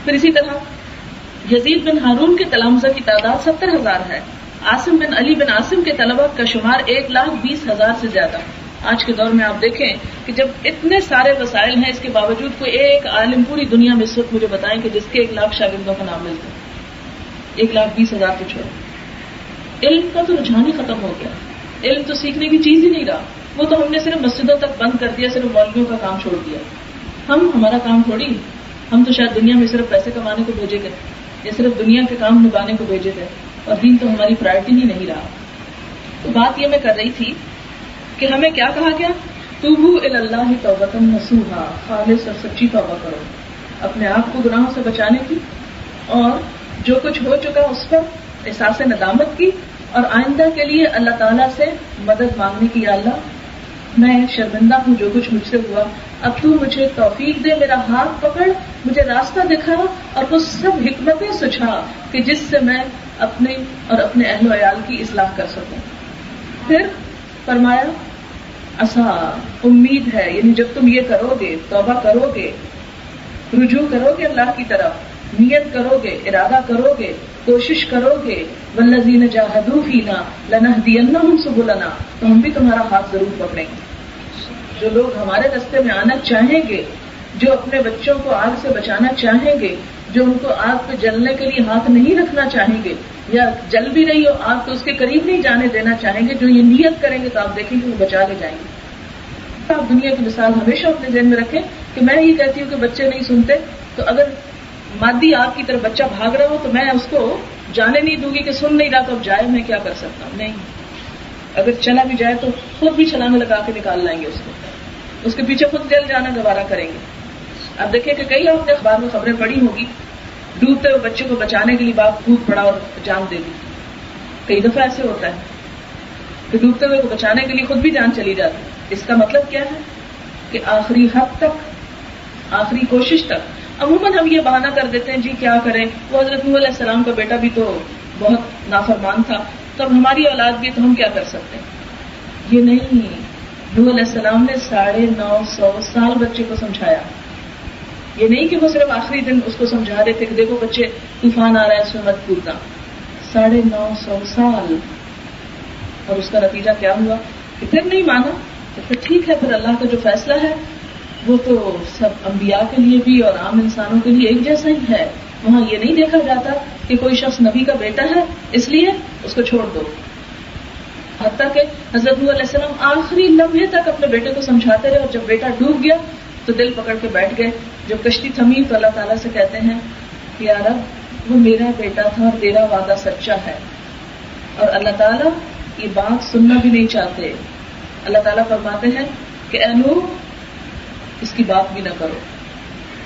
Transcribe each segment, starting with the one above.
پھر اسی طرح یزید بن ہارون کے تلامذہ کی تعداد 70,000 ہے. عاصم بن علی بن عاصم کے طلبہ کا شمار 1,20,000 سے زیادہ. آج کے دور میں آپ دیکھیں کہ جب اتنے سارے وسائل ہیں، اس کے باوجود کوئی ایک عالم پوری دنیا میں اس وقت مجھے بتائیں کہ جس کے 1,00,000 شاگردوں کا نام ملتا ہے. 1,20,000 کو چھوڑ. علم کا تو رجحان ہی ختم ہو گیا. علم تو سیکھنے کی چیز ہی نہیں رہا. وہ تو ہم نے صرف مسجدوں تک بند کر دیا، صرف مولویوں کا کام چھوڑ دیا. ہمارا کام تھوڑی، ہم تو شاید دنیا میں صرف پیسے کمانے کو بھیجے گئے یا صرف دنیا کے کام نبھانے کو بھیجے گئے، اور دین تو ہماری پرائرٹی ہی نہیں رہا. تو بات یہ میں کر رہی تھی کہ ہمیں کیا کہا گیا؟ توبوا الی اللہ توبۃ نصوحا، خالص اور سچی توبہ کرو اپنے آپ کو گناہوں سے بچانے کی، اور جو کچھ ہو چکا اس پر احساس ندامت کی، اور آئندہ کے لیے اللہ تعالیٰ سے مدد مانگنے کی. یا اللہ میں شرمندہ ہوں جو کچھ مجھ سے ہوا، اب تو مجھے توفیق دے، میرا ہاتھ پکڑ، مجھے راستہ دکھا، اور وہ سب حکمتیں سجھا کہ جس سے میں اپنے اور اپنے اہل و عیال کی اصلاح کر سکوں. پھر فرمایا عسا، امید ہے، یعنی جب تم یہ کرو گے، توبہ کرو گے، رجوع کرو گے اللہ کی طرف، نیت کرو گے، ارادہ کرو گے، کوشش کرو گے، والذین جاہدوا فینا لنہدینہم سبلنا، تو ہم بھی تمہارا ہاتھ ضرور پکڑیں گے. جو لوگ ہمارے راستے میں آنا چاہیں گے، جو اپنے بچوں کو آگ سے بچانا چاہیں گے، جو ان کو آگ پہ جلنے کے لیے ہاتھ نہیں رکھنا چاہیں گے، یا جل بھی رہی ہو آگ تو اس کے قریب نہیں جانے دینا چاہیں گے، جو یہ نیت کریں گے تو آپ دیکھیں گے وہ بچا لے جائیں گے. آپ دنیا کی مثال ہمیشہ اپنے ذہن میں رکھیں کہ میں یہ کہتی ہوں کہ بچے نہیں سنتے، تو اگر مادی آگ کی طرف بچہ بھاگ رہا ہو تو میں اس کو جانے نہیں دوں گی کہ سن نہیں رہا تو اب جائے، میں کیا کر سکتا ہوں؟ نہیں. اگر چلا بھی جائے تو خود بھی چھلانگ لگا کے نکال لائیں گے اس کو، اس کے پیچھے خود جل جانا گوارا کریں گے. اب دیکھیں کہ کئی آپ نے اخبار میں خبریں پڑھی ہوگی، ڈوبتے ہوئے بچے کو بچانے کے لیے باپ کود پڑا اور جان دے دی. کئی دفعہ ایسے ہوتا ہے کہ ڈوبتے ہوئے کو بچانے کے لیے خود بھی جان چلی جاتی. اس کا مطلب کیا ہے کہ آخری حد تک، آخری کوشش تک. عموماً ہم یہ بہانہ کر دیتے ہیں جی کیا کریں، وہ حضرت نوح علیہ السلام کا بیٹا بھی تو بہت نافرمان تھا، تو اب ہماری اولاد بھی تو ہم کیا کر سکتے ہیں. یہ نہیں، نوح علیہ السلام نے 950 سال بچے کو سمجھایا. یہ نہیں کہ وہ صرف آخری دن اس کو سمجھا رہے تھے کہ دیکھو بچے طوفان آ رہا ہے اس میں مت کودنا. 950 سال. اور اس کا نتیجہ کیا ہوا کہ پھر نہیں مانا. تو پھر ٹھیک ہے، پھر اللہ کا جو فیصلہ ہے وہ تو سب انبیاء کے لیے بھی اور عام انسانوں کے لیے ایک جیسا ہی ہے. وہاں یہ نہیں دیکھا جاتا کہ کوئی شخص نبی کا بیٹا ہے اس لیے اس کو چھوڑ دو. حتیٰ کہ حضرت نوح علیہ السلام آخری لمحے تک اپنے بیٹے کو سمجھاتے رہے، اور جب بیٹا ڈوب گیا تو دل پکڑ کے بیٹھ گئے. جب کشتی تھمی تو اللہ تعالیٰ سے کہتے ہیں کہ یا رب وہ میرا بیٹا تھا اور تیرا وعدہ سچا ہے. اور اللہ تعالیٰ یہ بات سننا بھی نہیں چاہتے. اللہ تعالیٰ فرماتے ہیں کہ اے نوح اس کی بات بھی نہ کرو،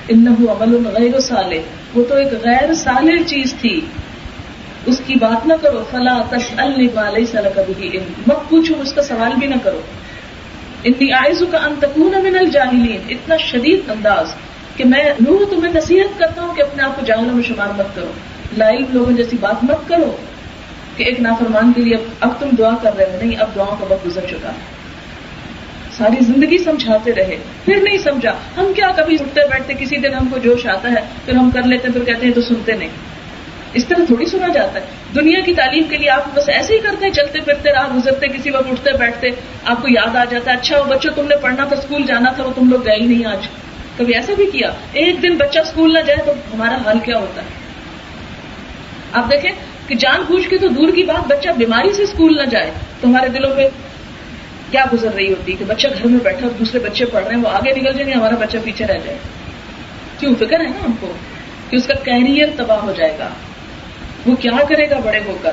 انہ عمل غیر صالح، وہ تو ایک غیر صالح چیز تھی، اس کی بات نہ کرو. فلا تسألنی ما لیس لک بہ علم، مت پوچھو، اس کا سوال بھی نہ کرو. انی اعظک ان تکون من الجاہلین، اتنا شدید انداز کہ میں نوح تمہیں نصیحت کرتا ہوں کہ اپنے آپ کو جاہلوں میں شمار مت کرو، لا علم لوگوں جیسی بات مت کرو کہ ایک نافرمان کے لیے اب تم دعا کر رہے ہو. نہیں، اب دعاؤں کا وقت گزر چکا ہے. ساری زندگی سمجھاتے رہے، پھر نہیں سمجھا. ہم کیا کبھی اٹھتے بیٹھتے کسی دن ہم کو جوش آتا ہے پھر ہم کر لیتے ہیں، پھر کہتے ہیں تو سنتے نہیں. اس طرح تھوڑی سنا جاتا ہے. دنیا کی تعلیم کے لیے آپ بس ایسے ہی کرتے ہیں، چلتے پھرتے راہ گزرتے، کسی وقت اٹھتے بیٹھتے آپ کو یاد آ جاتا ہے اچھا وہ بچوں تم نے پڑھنا تھا، اسکول جانا تھا، وہ تم لوگ گئے ہی نہیں آج. کبھی ایسا بھی کیا ایک دن بچہ اسکول نہ جائے تو ہمارا حال کیا ہوتا ہے. آپ دیکھیں کہ جان بوجھ کے تو دور کی بات، بچہ بیماری سے اسکول نہ جائے تو ہمارے دلوں پہ کیا گزر رہی ہوتی کہ بچہ گھر میں بیٹھا اور دوسرے بچے پڑھ رہے ہیں، وہ آگے نکل جائیں گے، ہمارا بچہ پیچھے رہ جائے. کیوں؟ فکر ہے نا ہم کو کہ اس کا کیریئر تباہ ہو جائے گا، وہ کیا کرے گا بڑے ہو کر.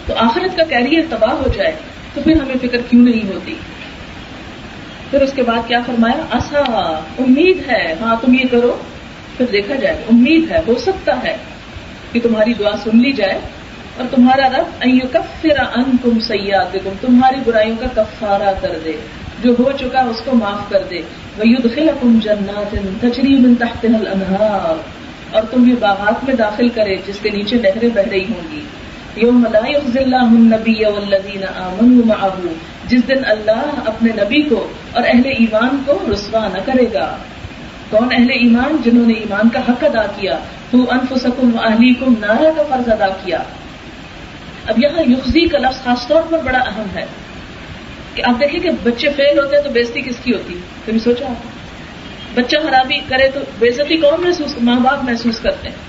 تو آخرت کا کیریئر تباہ ہو جائے تو پھر ہمیں فکر کیوں نہیں ہوتی. پھر اس کے بعد کیا فرمایا؟ عسا، امید ہے، ہاں تم یہ کرو پھر دیکھا جائے گا. امید ہے، ہو سکتا ہے کہ تمہاری دعا سن لی جائے اور تمہارا رب ان یکفر عنکم سیئاتکم، تمہاری برائیوں کا کفارہ کر دے، جو ہو چکا اس کو معاف کر دے. ویدخلکم جنات تجری من تحتها الانہار، اور تم بھی باغات میں داخل کرے جس کے نیچے نہریں بہ رہی ہوں گی. یوم لا یخزی اللہ النبی والذین آمنوا معہ، جس دن اللہ اپنے نبی کو اور اہل ایمان کو رسوا نہ کرے گا. کون اہل ایمان؟ جنہوں نے ایمان کا حق ادا کیا، تو انفسکم واہلیکم نارا کا فرض ادا کیا. اب یہاں یخزی کا لفظ خاص طور پر بڑا اہم ہے کہ آپ دیکھیں کہ بچے فیل ہوتے ہیں تو بےزتی کس کی ہوتی ہے؟ کبھی سوچا آپ؟ بچہ خرابی کرے تو بےزتی کون محسوس؟ ماں باپ محسوس کرتے ہیں.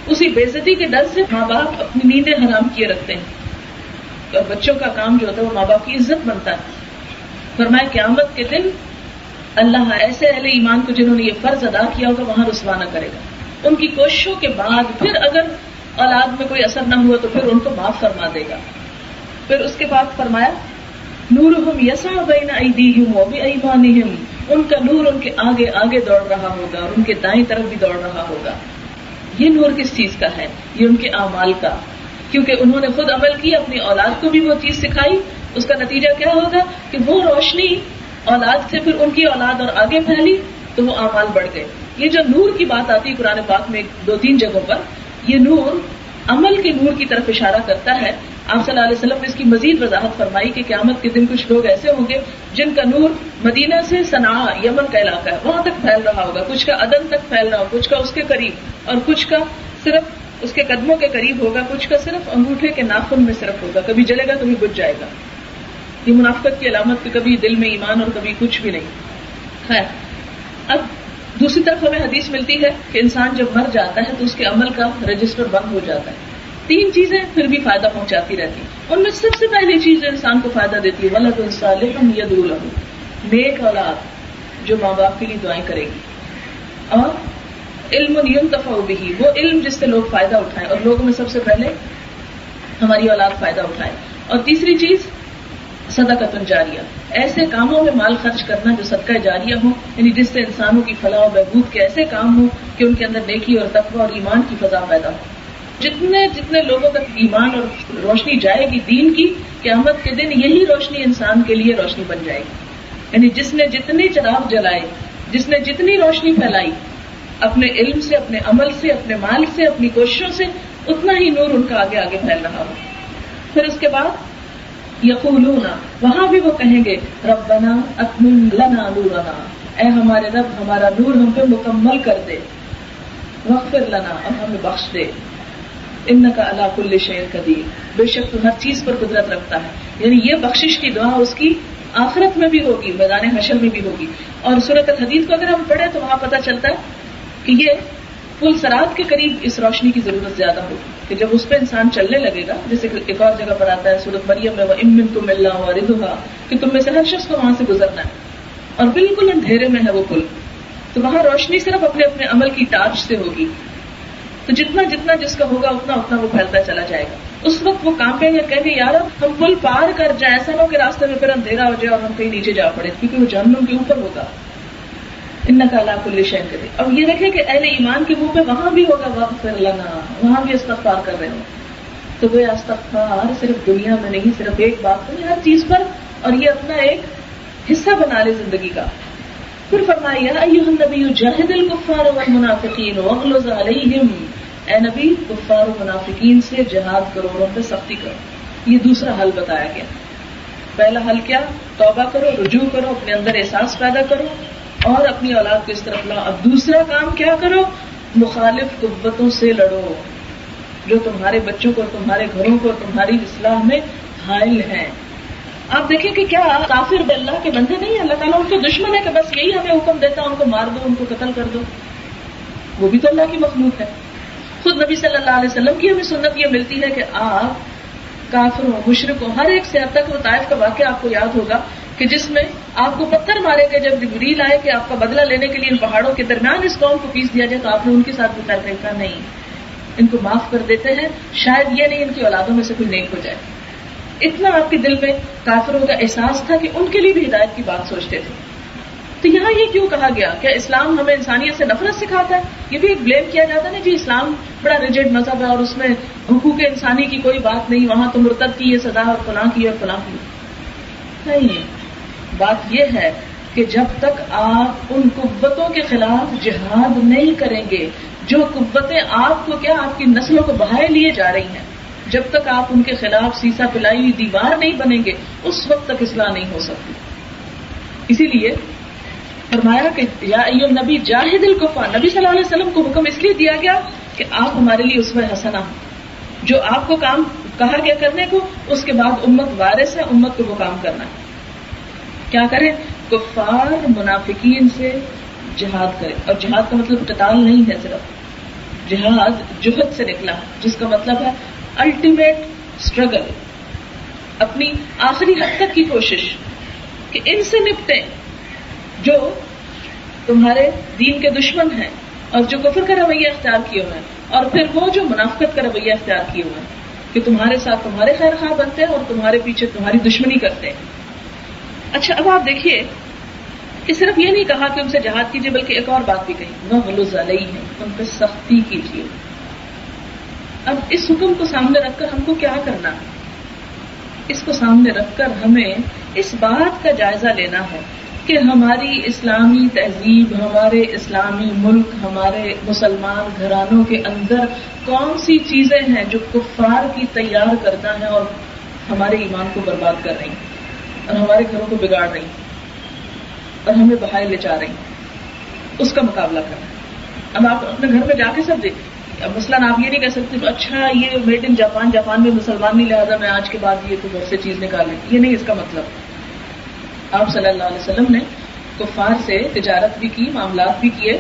اسی بےزتی کے ڈر سے ماں باپ اپنی نیندیں حرام کیے رکھتے ہیں اور بچوں کا کام جو ہوتا ہے وہ ماں باپ کی عزت بنتا ہے. فرمائے قیامت کے دن اللہ ایسے اہل ایمان کو جنہوں نے یہ فرض ادا کیا ہوگا وہاں رسوا نہ کرے گا. ان کی کوششوں کے بعد پھر اگر اولاد میں کوئی اثر نہ ہوا تو پھر ان کو معاف فرما دے گا. پھر اس کے بعد فرمایا نورہم یسعی بین ایدیہم وبایمانہم، ان کا نور ان کے آگے آگے دوڑ رہا ہوگا اور ان کے دائیں طرف بھی دوڑ رہا ہوگا. یہ نور کس چیز کا ہے؟ یہ ان کے اعمال کا، کیونکہ انہوں نے خود عمل کیا، اپنی اولاد کو بھی وہ چیز سکھائی. اس کا نتیجہ کیا ہوگا کہ وہ روشنی اولاد سے پھر ان کی اولاد اور آگے پھیلی تو وہ اعمال بڑھ گئے. یہ جو نور کی بات آتی ہے قرآن پاک میں 2-3 جگہوں پر، یہ نور عمل کے نور کی طرف اشارہ کرتا ہے. آپ صلی اللہ علیہ وسلم نے اس کی مزید وضاحت فرمائی کہ قیامت کے دن کچھ لوگ ایسے ہوں گے جن کا نور مدینہ سے صنعاء یمن کا علاقہ ہے وہاں تک پھیل رہا ہوگا، کچھ کا عدن تک پھیل رہا ہوگا، کچھ کا اس کے قریب، اور کچھ کا صرف اس کے قدموں کے قریب ہوگا، کچھ کا صرف انگوٹھے کے ناخن میں صرف ہوگا، کبھی جلے گا کبھی بجھ جائے گا. یہ منافقت کی علامت کہ کبھی دل میں ایمان اور کبھی کچھ بھی نہیں ہے. اب دوسری طرف ہمیں حدیث ملتی ہے کہ انسان جب مر جاتا ہے تو اس کے عمل کا رجسٹر بند ہو جاتا ہے. 3 چیزیں پھر بھی فائدہ پہنچاتی رہتی ہیں. ان میں سب سے پہلی چیز جو انسان کو فائدہ دیتی ہے ولد صالح یدعو لہ، نیک اولاد جو ماں باپ کے لیے دعائیں کرے گی، اور علم ینتفع بہ، وہ علم جس سے لوگ فائدہ اٹھائیں اور لوگوں میں سب سے پہلے ہماری اولاد فائدہ اٹھائے. اور تیسری چیز صدقۃ جاریہ، ایسے کاموں میں مال خرچ کرنا جو صدقہ جاریہ ہو، یعنی جس سے انسانوں کی فلاح و بہبود کے ایسے کام ہوں کہ ان کے اندر نیکی اور تقوی اور ایمان کی فضا پیدا ہو. جتنے لوگوں تک ایمان اور روشنی جائے گی دین کی، قیامت کے دن یہی روشنی انسان کے لیے روشنی بن جائے گی. یعنی جس نے جتنے چراغ جلائے، جس نے جتنی روشنی پھیلائی اپنے علم سے، اپنے عمل سے، اپنے مال سے، اپنی کوششوں سے، اتنا ہی نور ان کا آگے آگے پھیل رہا ہو. پھر اس کے بعد یقولون، وہاں بھی وہ کہیں گے ربنا اتمم لنا نورنا، اے ہمارے رب ہمارا نور ہم پہ مکمل کر دے، واغفر لنا، اور ہمیں بخش دے، انک علی کل شیء قدیر، بے شک تو ہر چیز پر قدرت رکھتا ہے. یعنی یہ بخشش کی دعا اس کی آخرت میں بھی ہوگی، میدان حشر میں بھی ہوگی. اور سورۃ الحدید کو اگر ہم پڑھیں تو وہاں پتہ چلتا ہے کہ یہ پل صراط کے قریب اس روشنی کی ضرورت زیادہ ہوگی کہ جب اس پہ انسان چلنے لگے گا، جیسے کہ ایک اور جگہ پر آتا ہے سورۃ مریم میں وَإِن مِّنكُمْ إِلَّا وَارِدُهَا، کہ تم میں سے ہر شخص کو وہاں سے گزرنا ہے اور بالکل اندھیرے میں ہے وہ پل. تو وہاں روشنی صرف اپنے اپنے عمل کی ٹارچ سے ہوگی. تو جتنا جتنا جس کا ہوگا اتنا اتنا وہ پھیلتا چلا جائے گا. اس وقت وہ کانپیں گے، کہیں گے یار ہم پل پار کر جائیں، ایسا نہ ہو کہ راستے میں پھر اندھیرا ہو جائے اور ہم کہیں نیچے جا پڑے، کیونکہ وہ جہنم کے اوپر ہوگا. انک علی کل شیء قدیر. اب یہ دیکھیں کہ اہل ایمان کے منہ پہ وہاں بھی ہوگا واغفر لنا، وہاں بھی استغفار کر رہے ہوں. تو وہ استغفار صرف دنیا میں نہیں، صرف ایک بات نہیں، ہر چیز پر، اور یہ اپنا ایک حصہ بنا لے زندگی کا. پھر فرمایا ایھا النبی جاہد الکفار والمنافقین واغلظ علیہم، اے نبی کفار و منافقین سے جہاد کرو اور ان پہ سختی کرو. یہ دوسرا حل بتایا گیا. پہلا حل کیا؟ توبہ کرو، رجوع کرو، اپنے اندر احساس پیدا کرو اور اپنی اولاد کو اس طرف لاؤ. اب دوسرا کام کیا کرو؟ مخالف قوتوں سے لڑو جو تمہارے بچوں کو، تمہارے گھروں کو، تمہاری اصلاح میں حائل ہیں. آپ دیکھیں کہ کیا کافر اللہ کے بندے نہیں ہیں، اللہ تعالیٰ ان کے دشمن ہے کہ بس یہی ہمیں حکم دیتا ہے ان کو مار دو، ان کو قتل کر دو. وہ بھی تو اللہ کی مخلوق ہے. خود نبی صلی اللہ علیہ وسلم کی ہمیں سنت یہ ملتی ہے کہ آپ کافروں، مشرکوں، ہر ایک سے، اب تک وہ طائف کا واقعہ آپ کو یاد ہوگا کہ جس میں آپ کو پتھر مارے گئے جب جبریل آئے کہ آپ کا بدلہ لینے کے لیے ان پہاڑوں کے درمیان اس قوم کو پیس دیا جائے، تو آپ نے ان کے ساتھ بھی خیر کہا نہیں، ان کو معاف کر دیتے ہیں، شاید یہ نہیں ان کی اولادوں میں سے کوئی نیک ہو جائے. اتنا آپ کے دل میں کافروں کا احساس تھا کہ ان کے لیے بھی ہدایت کی بات سوچتے تھے. تو یہاں یہ کیوں کہا گیا؟ کیا اسلام ہمیں انسانیت سے نفرت سکھاتا ہے؟ یہ بھی ایک بلیم کیا جاتا ہے نا جی اسلام بڑا ریجڈ مذہب ہے اور اس میں حقوق انسانی کی کوئی بات نہیں، وہاں تو مرتد کی یہ سزا اور فلاں کی اور فلاں کی. نہیں، بات یہ ہے کہ جب تک آپ ان قوتوں کے خلاف جہاد نہیں کریں گے جو قوتیں آپ کو، کیا آپ کی نسلوں کو بہائے لیے جا رہی ہیں، جب تک آپ ان کے خلاف سیسا پلائی ہوئی دیوار نہیں بنیں گے اس وقت تک اصلاح نہیں ہو سکتی. اسی لیے فرمایا کہ یا ایھا النبی جاہد الکفار، نبی صلی اللہ علیہ وسلم کو حکم اس لیے دیا گیا کہ آپ ہمارے لیے اسوہ حسنہ، جو آپ کو کام کہا گیا کرنے کو، اس کے بعد امت وارث ہے، امت کو وہ کام کرنا ہے۔ کیا کریں؟ کفار منافقین سے جہاد کرے، اور جہاد کا مطلب قتال نہیں ہے، صرف جہاد جہد سے نکلا، جس کا مطلب ہے الٹیمیٹ اسٹرگل، اپنی آخری حد تک کی کوشش کہ ان سے نپٹیں جو تمہارے دین کے دشمن ہیں اور جو کفر کا رویہ اختیار کیے ہوئے ہیں، اور پھر وہ جو منافقت کا رویہ اختیار کیے ہوئے ہیں کہ تمہارے ساتھ تمہارے خیر خواہ بنتے ہیں اور تمہارے پیچھے تمہاری دشمنی کرتے ہیں۔ اچھا، اب آپ دیکھیے کہ صرف یہ نہیں کہا کہ ان سے جہاد کیجیے، بلکہ ایک اور بات بھی کہی، وَغْلُظْ عَلَيْهِمْ، ان پہ سختی کیجیے۔ اب اس حکم کو سامنے رکھ کر ہم کو کیا کرنا ہے؟ اس کو سامنے رکھ کر ہمیں اس بات کا جائزہ لینا ہے کہ ہماری اسلامی تہذیب، ہمارے اسلامی ملک، ہمارے مسلمان گھرانوں کے اندر کون سی چیزیں ہیں جو کفار کی تیار کرتا ہے اور ہمارے ایمان کو برباد کر رہی ہیں اور ہمارے گھروں کو بگاڑ رہی ہیں اور ہمیں بہائے لے جا رہی ہیں، اس کا مقابلہ کرنا ہے۔ اب آپ اپنے گھر میں جا کے سب دیکھیں، اب مثلاً آپ یہ نہیں کہہ سکتے تو اچھا یہ میڈ ان جاپان، جاپان میں مسلمان نہیں، لہٰذا میں آج کے بعد یہ کوئی گھر سے چیز نکالیں، یہ نہیں اس کا مطلب۔ آپ صلی اللہ علیہ وسلم نے کفار سے تجارت بھی کی، معاملات بھی کیے،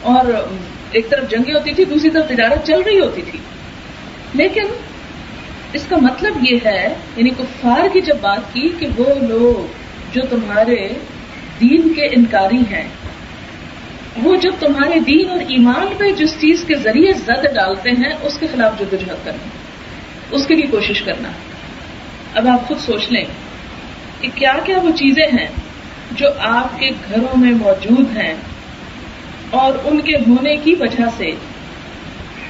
اور ایک طرف جنگیں ہوتی تھی، دوسری طرف تجارت چل رہی ہوتی تھی، لیکن اس کا مطلب یہ ہے، یعنی کفار کی جب بات کی کہ وہ لوگ جو تمہارے دین کے انکاری ہیں، وہ جب تمہارے دین اور ایمان پہ جس چیز کے ذریعے زد ڈالتے ہیں اس کے خلاف جدوجہد کرنا، اس کے لیے کوشش کرنا۔ اب آپ خود سوچ لیں کہ کیا کیا وہ چیزیں ہیں جو آپ کے گھروں میں موجود ہیں اور ان کے ہونے کی وجہ سے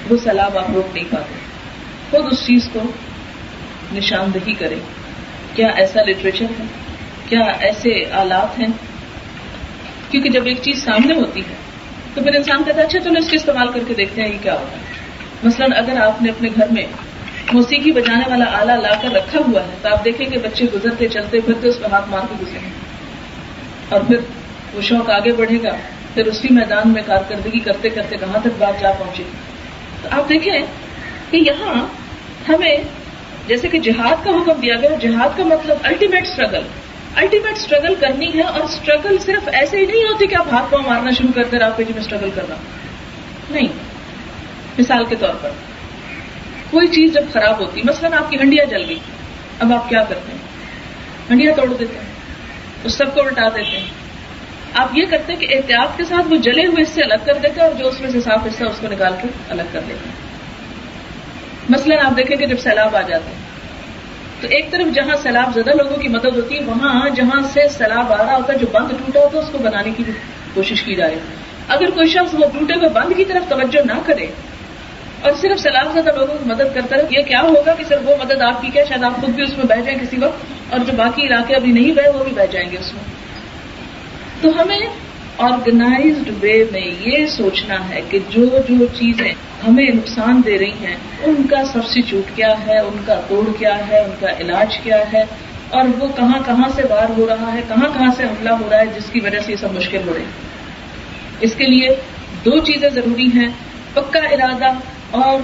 وہ سیلاب آپ روک نہیں پاتے۔ خود اس چیز کو نشاندہی کریں، کیا ایسا لٹریچر ہے، کیا ایسے آلات ہیں؟ کیونکہ جب ایک چیز سامنے ہوتی ہے تو پھر انسان کہتا ہے اچھا چلو اس کو استعمال کر کے دیکھتے ہیں یہ کیا ہوتا ہے۔ مثلاً اگر آپ نے اپنے گھر میں موسیقی بجانے والا آلہ لا کر رکھا ہوا ہے تو آپ دیکھیں کہ بچے گزرتے چلتے پھرتے اس پہ ہاتھ مار کے گزریں گے، اور پھر وہ شوق آگے بڑھے گا، پھر اسی میدان میں کارکردگی کرتے کرتے کہاں تک بات جا پہنچے۔ تو آپ دیکھیں کہ یہاں ہمیں جیسے کہ جہاد کا حکم دیا گیا، جہاد کا مطلب الٹیمیٹ اسٹرگل کرنی ہے، اور اسٹرگل صرف ایسے ہی نہیں ہوتی کہ آپ ہاتھ پاؤں مارنا شروع کرتے رہے، آپ میں اسٹرگل کرنا نہیں۔ مثال کے طور پر کوئی چیز جب خراب ہوتی، مثلاً آپ کی ہنڈیاں جل گئی، اب آپ کیا کرتے ہیں؟ ہنڈیاں توڑ دیتے ہیں، اس سب کو الٹا دیتے ہیں۔ آپ یہ کرتے ہیں کہ احتیاط کے ساتھ وہ جلے ہوئے حصے الگ کر دیتے ہیں اور جو اس میں سے صاف حصہ اس کو نکال کے الگ کر دیتے ہیں۔ مثلاً آپ دیکھیں کہ جب سیلاب آ جاتے ہیں تو ایک طرف جہاں سیلاب زدہ لوگوں کی مدد ہوتی ہے، وہاں جہاں سے سیلاب آ رہا ہوتا ہے جو بند ٹوٹا ہوتا ہے اس کو بنانے کی کوشش کی جا رہی ہے۔ اگر کوئی شخص وہ ٹوٹے ہوئے بند کی طرف توجہ نہ کرے اور صرف سیلاب زدہ لوگوں کی مدد کرتا رہے، یہ کیا ہوگا کہ صرف وہ مدد آپ کی کیا، شاید آپ خود بھی اس میں بہ جائیں کسی وقت، اور جو باقی علاقے ابھی نہیں بہے وہ بھی بہ جائیں گے اس میں۔ تو ہمیں آرگنائزڈ وے میں یہ سوچنا ہے کہ جو چیزیں ہمیں نقصان دے رہی ہیں ان کا سبسٹیچیوٹ کیا ہے، ان کا توڑ کیا ہے، ان کا علاج کیا ہے، اور وہ کہاں کہاں سے وار ہو رہا ہے، کہاں کہاں سے حملہ ہو رہا ہے جس کی وجہ سے یہ سب مشکل ہو رہی ہے۔ اس کے لیے دو چیزیں ضروری ہیں، پکا ارادہ اور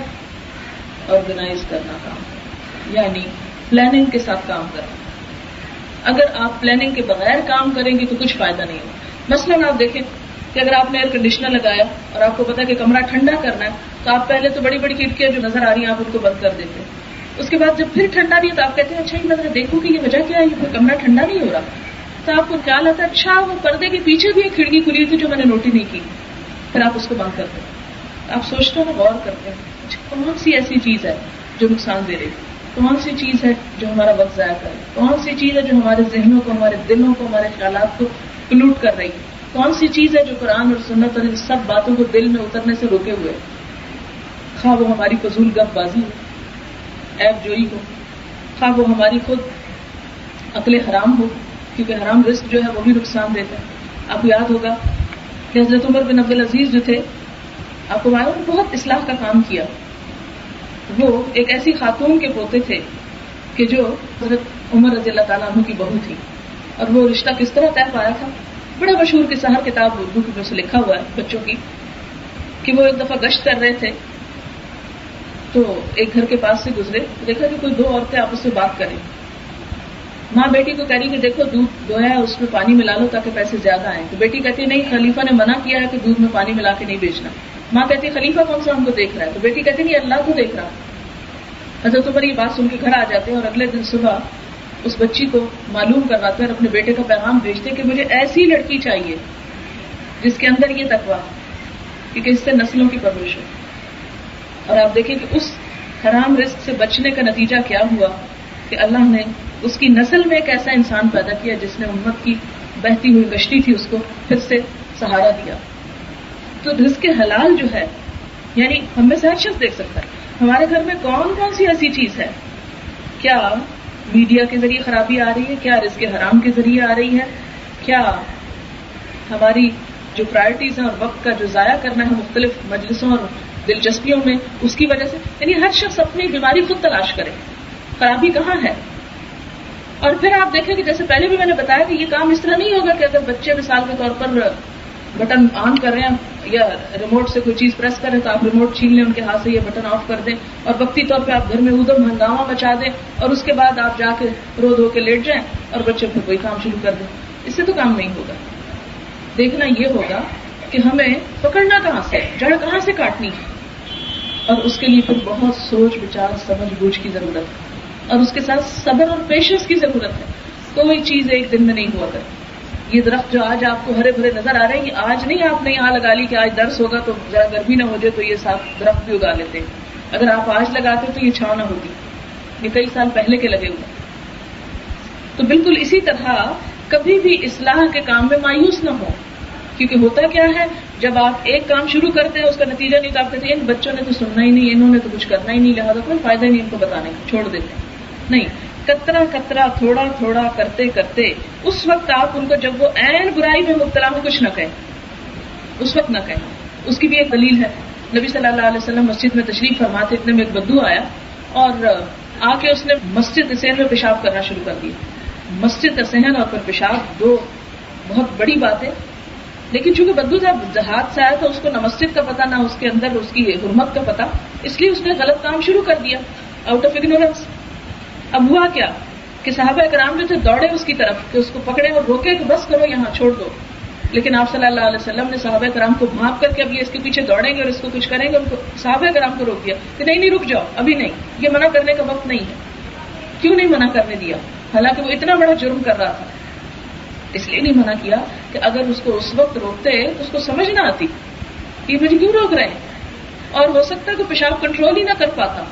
آرگنائز کرنا کام، یعنی پلاننگ کے ساتھ کام کرنا۔ اگر آپ پلاننگ کے بغیر کام کریں گے تو کچھ فائدہ نہیں ہوگا۔ مثلاً آپ دیکھیں کہ اگر آپ نے ایئر کنڈیشنر لگایا اور آپ کو پتا ہے کہ کمرہ ٹھنڈا کرنا ہے تو آپ پہلے تو بڑی بڑی کھڑکیاں جو نظر آ رہی ہیں آپ ان کو بند کر دیتے ہیں، اس کے بعد جب پھر ٹھنڈا نہیں ہے تو آپ کہتے ہیں اچھا یہ نظر دیکھو کہ یہ وجہ کیا ہے، یہ کمرہ ٹھنڈا نہیں ہو رہا، تو آپ کو خیال آتا ہے اچھا وہ پردے کے پیچھے بھی ایک کھڑکی کھلی تھی جو میں نے نوٹ ہی نہیں کی، پھر آپ اس کو بند کرتے ہیں۔ آپ سوچتے ہیں، غور کرتے ہیں اچھا کون سی ایسی چیز ہے جو نقصان دے رہی ہے، کون سی چیز ہے جو ہمارا وقت ضائع کرے، کون سی چیز ہے جو ہمارے ذہنوں کو، ہمارے دلوں کو، ہمارے خیالات کو پلوٹ کر رہی ہے، کون سی چیز ہے جو قرآن اور سنت اور ان سب باتوں کو دل میں اترنے سے روکے ہوئے، خواہ وہ ہماری فضول گپ بازی ہو، عیب جوئی ہو، خواہ وہ ہماری خود عقل حرام ہو، کیونکہ حرام رزق جو ہے وہ بھی نقصان دیتا ہے۔ آپ کو یاد ہوگا کہ حضرت عمر بن عبدالعزیز جو تھے، آپ کو معلوم ہے بہت اصلاح کا کام کیا۔ وہ ایک ایسی خاتون کے پوتے تھے کہ جو حضرت عمر رضی اللہ تعالیٰ عنہ کی بہو تھی، اور وہ رشتہ کس طرح طے پایا تھا بڑا مشہور قصہ، ہر کتاب اردو میں سے لکھا ہوا ہے بچوں کی، کہ وہ ایک دفعہ گشت کر رہے تھے تو ایک گھر کے پاس سے گزرے، دیکھا کہ کوئی دو عورتیں آپس میں بات کریں. ماں بیٹی کو کہہ رہی کہ دیکھو دودھ دھویا ہے اس میں پانی ملا لو تاکہ پیسے زیادہ آئیں. تو بیٹی کہتی نہیں، خلیفہ نے منع کیا ہے کہ دودھ میں پانی ملا کے نہیں بیچنا. ماں کہتی خلیفہ کون سا ہم کو دیکھ رہا ہے؟ تو بیٹی کہتی نہیں، اللہ کو دیکھ رہا. حضرت عمر یہ بات سن کے گھر آ جاتے ہیں اور اگلے دن صبح اس بچی کو معلوم کرواتے ہیں اور اپنے بیٹے کا پیغام بھیجتے ہیں کہ مجھے ایسی لڑکی چاہیے جس کے اندر یہ تقویٰ، کیونکہ اس سے نسلوں کی پرورش ہو. اور آپ دیکھیں کہ اس حرام رزق سے بچنے کا نتیجہ کیا ہوا کہ اللہ نے اس کی نسل میں ایک ایسا انسان پیدا کیا جس نے امت کی بہتی ہوئی کشتی تھی اس کو پھر سے سہارا دیا. تو رزق حلال جو ہے، یعنی ہم میں سے ہر شخص دیکھ سکتا ہے ہمارے گھر میں کون کون سی ایسی چیز ہے. کیا میڈیا کے ذریعے خرابی آ رہی ہے؟ کیا رزق حرام کے ذریعے آ رہی ہے؟ کیا ہماری جو پرائرٹیز ہیں اور وقت کا جو ضائع کرنا ہے مختلف مجلسوں اور دلچسپیوں میں، اس کی وجہ سے؟ یعنی ہر شخص اپنی بیماری خود تلاش کرے، خرابی کہاں ہے. اور پھر آپ دیکھیں کہ جیسے پہلے بھی میں نے بتایا کہ یہ کام اس طرح نہیں ہوگا کہ اگر بچے مثال کے طور پر بٹن آن کر رہے ہیں یا ریموٹ سے کوئی چیز پریس کر رہے ہیں تو آپ ریموٹ چھین لیں ان کے ہاتھ سے، یہ بٹن آف کر دیں اور وقتی طور پہ آپ گھر میں ادھم ہنگامہ مچا دیں اور اس کے بعد آپ جا کے رو دھو کے لیٹ جائیں اور بچے پھر کوئی کام شروع کر دیں. اس سے تو کام نہیں ہوگا. دیکھنا یہ ہوگا کہ ہمیں پکڑنا کہاں سے، جڑ کہاں سے کاٹنی ہے، اور اس کے لیے پھر بہت سوچ بچار سمجھ بوجھ کی ضرورت ہے اور اس کے ساتھ صبر اور پیشنس کی ضرورت ہے. کوئی چیز ایک دن میں نہیں ہوا کرتی. یہ درخت جو آج آپ کو ہرے بھرے نظر آ رہے ہیں، یہ آج نہیں آپ نے یہاں لگا لی کہ آج درس ہوگا تو ذرا گرمی نہ ہو جائے تو یہ ساتھ درخت بھی اگا لیتے ہیں. اگر آپ آج لگاتے تو یہ چھاؤں نہ ہوتی، یہ کئی سال پہلے کے لگے ہوئے. تو بالکل اسی طرح کبھی بھی اصلاح کے کام میں مایوس نہ ہو، کیونکہ ہوتا کیا ہے جب آپ ایک کام شروع کرتے ہیں اس کا نتیجہ نہیں تو آپ کہتے ہیں ان بچوں نے تو سننا ہی نہیں، انہوں نے تو کچھ کرنا ہی نہیں، لہٰذا کوئی فائدہ نہیں ان کو بتانے کا، چھوڑ دیتے ہیں. نہیں، کترا کترا تھوڑا تھوڑا کرتے کرتے اس وقت آپ ان کو جب وہ عین برائی میں مبتلا ہو کچھ نہ کہیں، اس وقت نہ کہیں. اس کی بھی ایک دلیل ہے. نبی صلی اللہ علیہ وسلم مسجد میں تشریف فرماتے، اتنے میں ایک بدو آیا اور آ کے اس نے مسجد صحن میں پیشاب کرنا شروع کر دیا. مسجد صحن اور پھر پیشاب دو بہت بڑی بات ہے، لیکن چونکہ بدو صاحب دیہات سے آیا تو اس کو نہ مسجد کا پتہ نہ اس کے اندر اس کی حرمت کا پتہ، اس لیے اس نے غلط کام شروع کر دیا آؤٹ آف اگنورینس. اب ہوا کیا کہ صحابہ کرام جو تھے دوڑے اس کی طرف کہ اس کو پکڑے اور روکے کہ بس کرو یہاں چھوڑ دو، لیکن آپ صلی اللہ علیہ وسلم نے صحابہ کرام کو بھانپ کر کے اب یہ اس کے پیچھے دوڑیں گے اور اس کو کچھ کریں گے، ان کو صحابہ کرام کو روک دیا کہ نہیں رک جاؤ، ابھی نہیں، یہ منع کرنے کا وقت نہیں ہے. کیوں نہیں منع کرنے دیا؟ حالانکہ وہ اتنا بڑا جرم کر رہا تھا. اس لیے نہیں منع کیا کہ اگر اس کو اس وقت روکتے تو اس کو سمجھ نہ آتی کہ مجھے کیوں روک رہے ہیں، اور ہو سکتا ہے کہ پیشاب کنٹرول ہی نہ کر پاتا،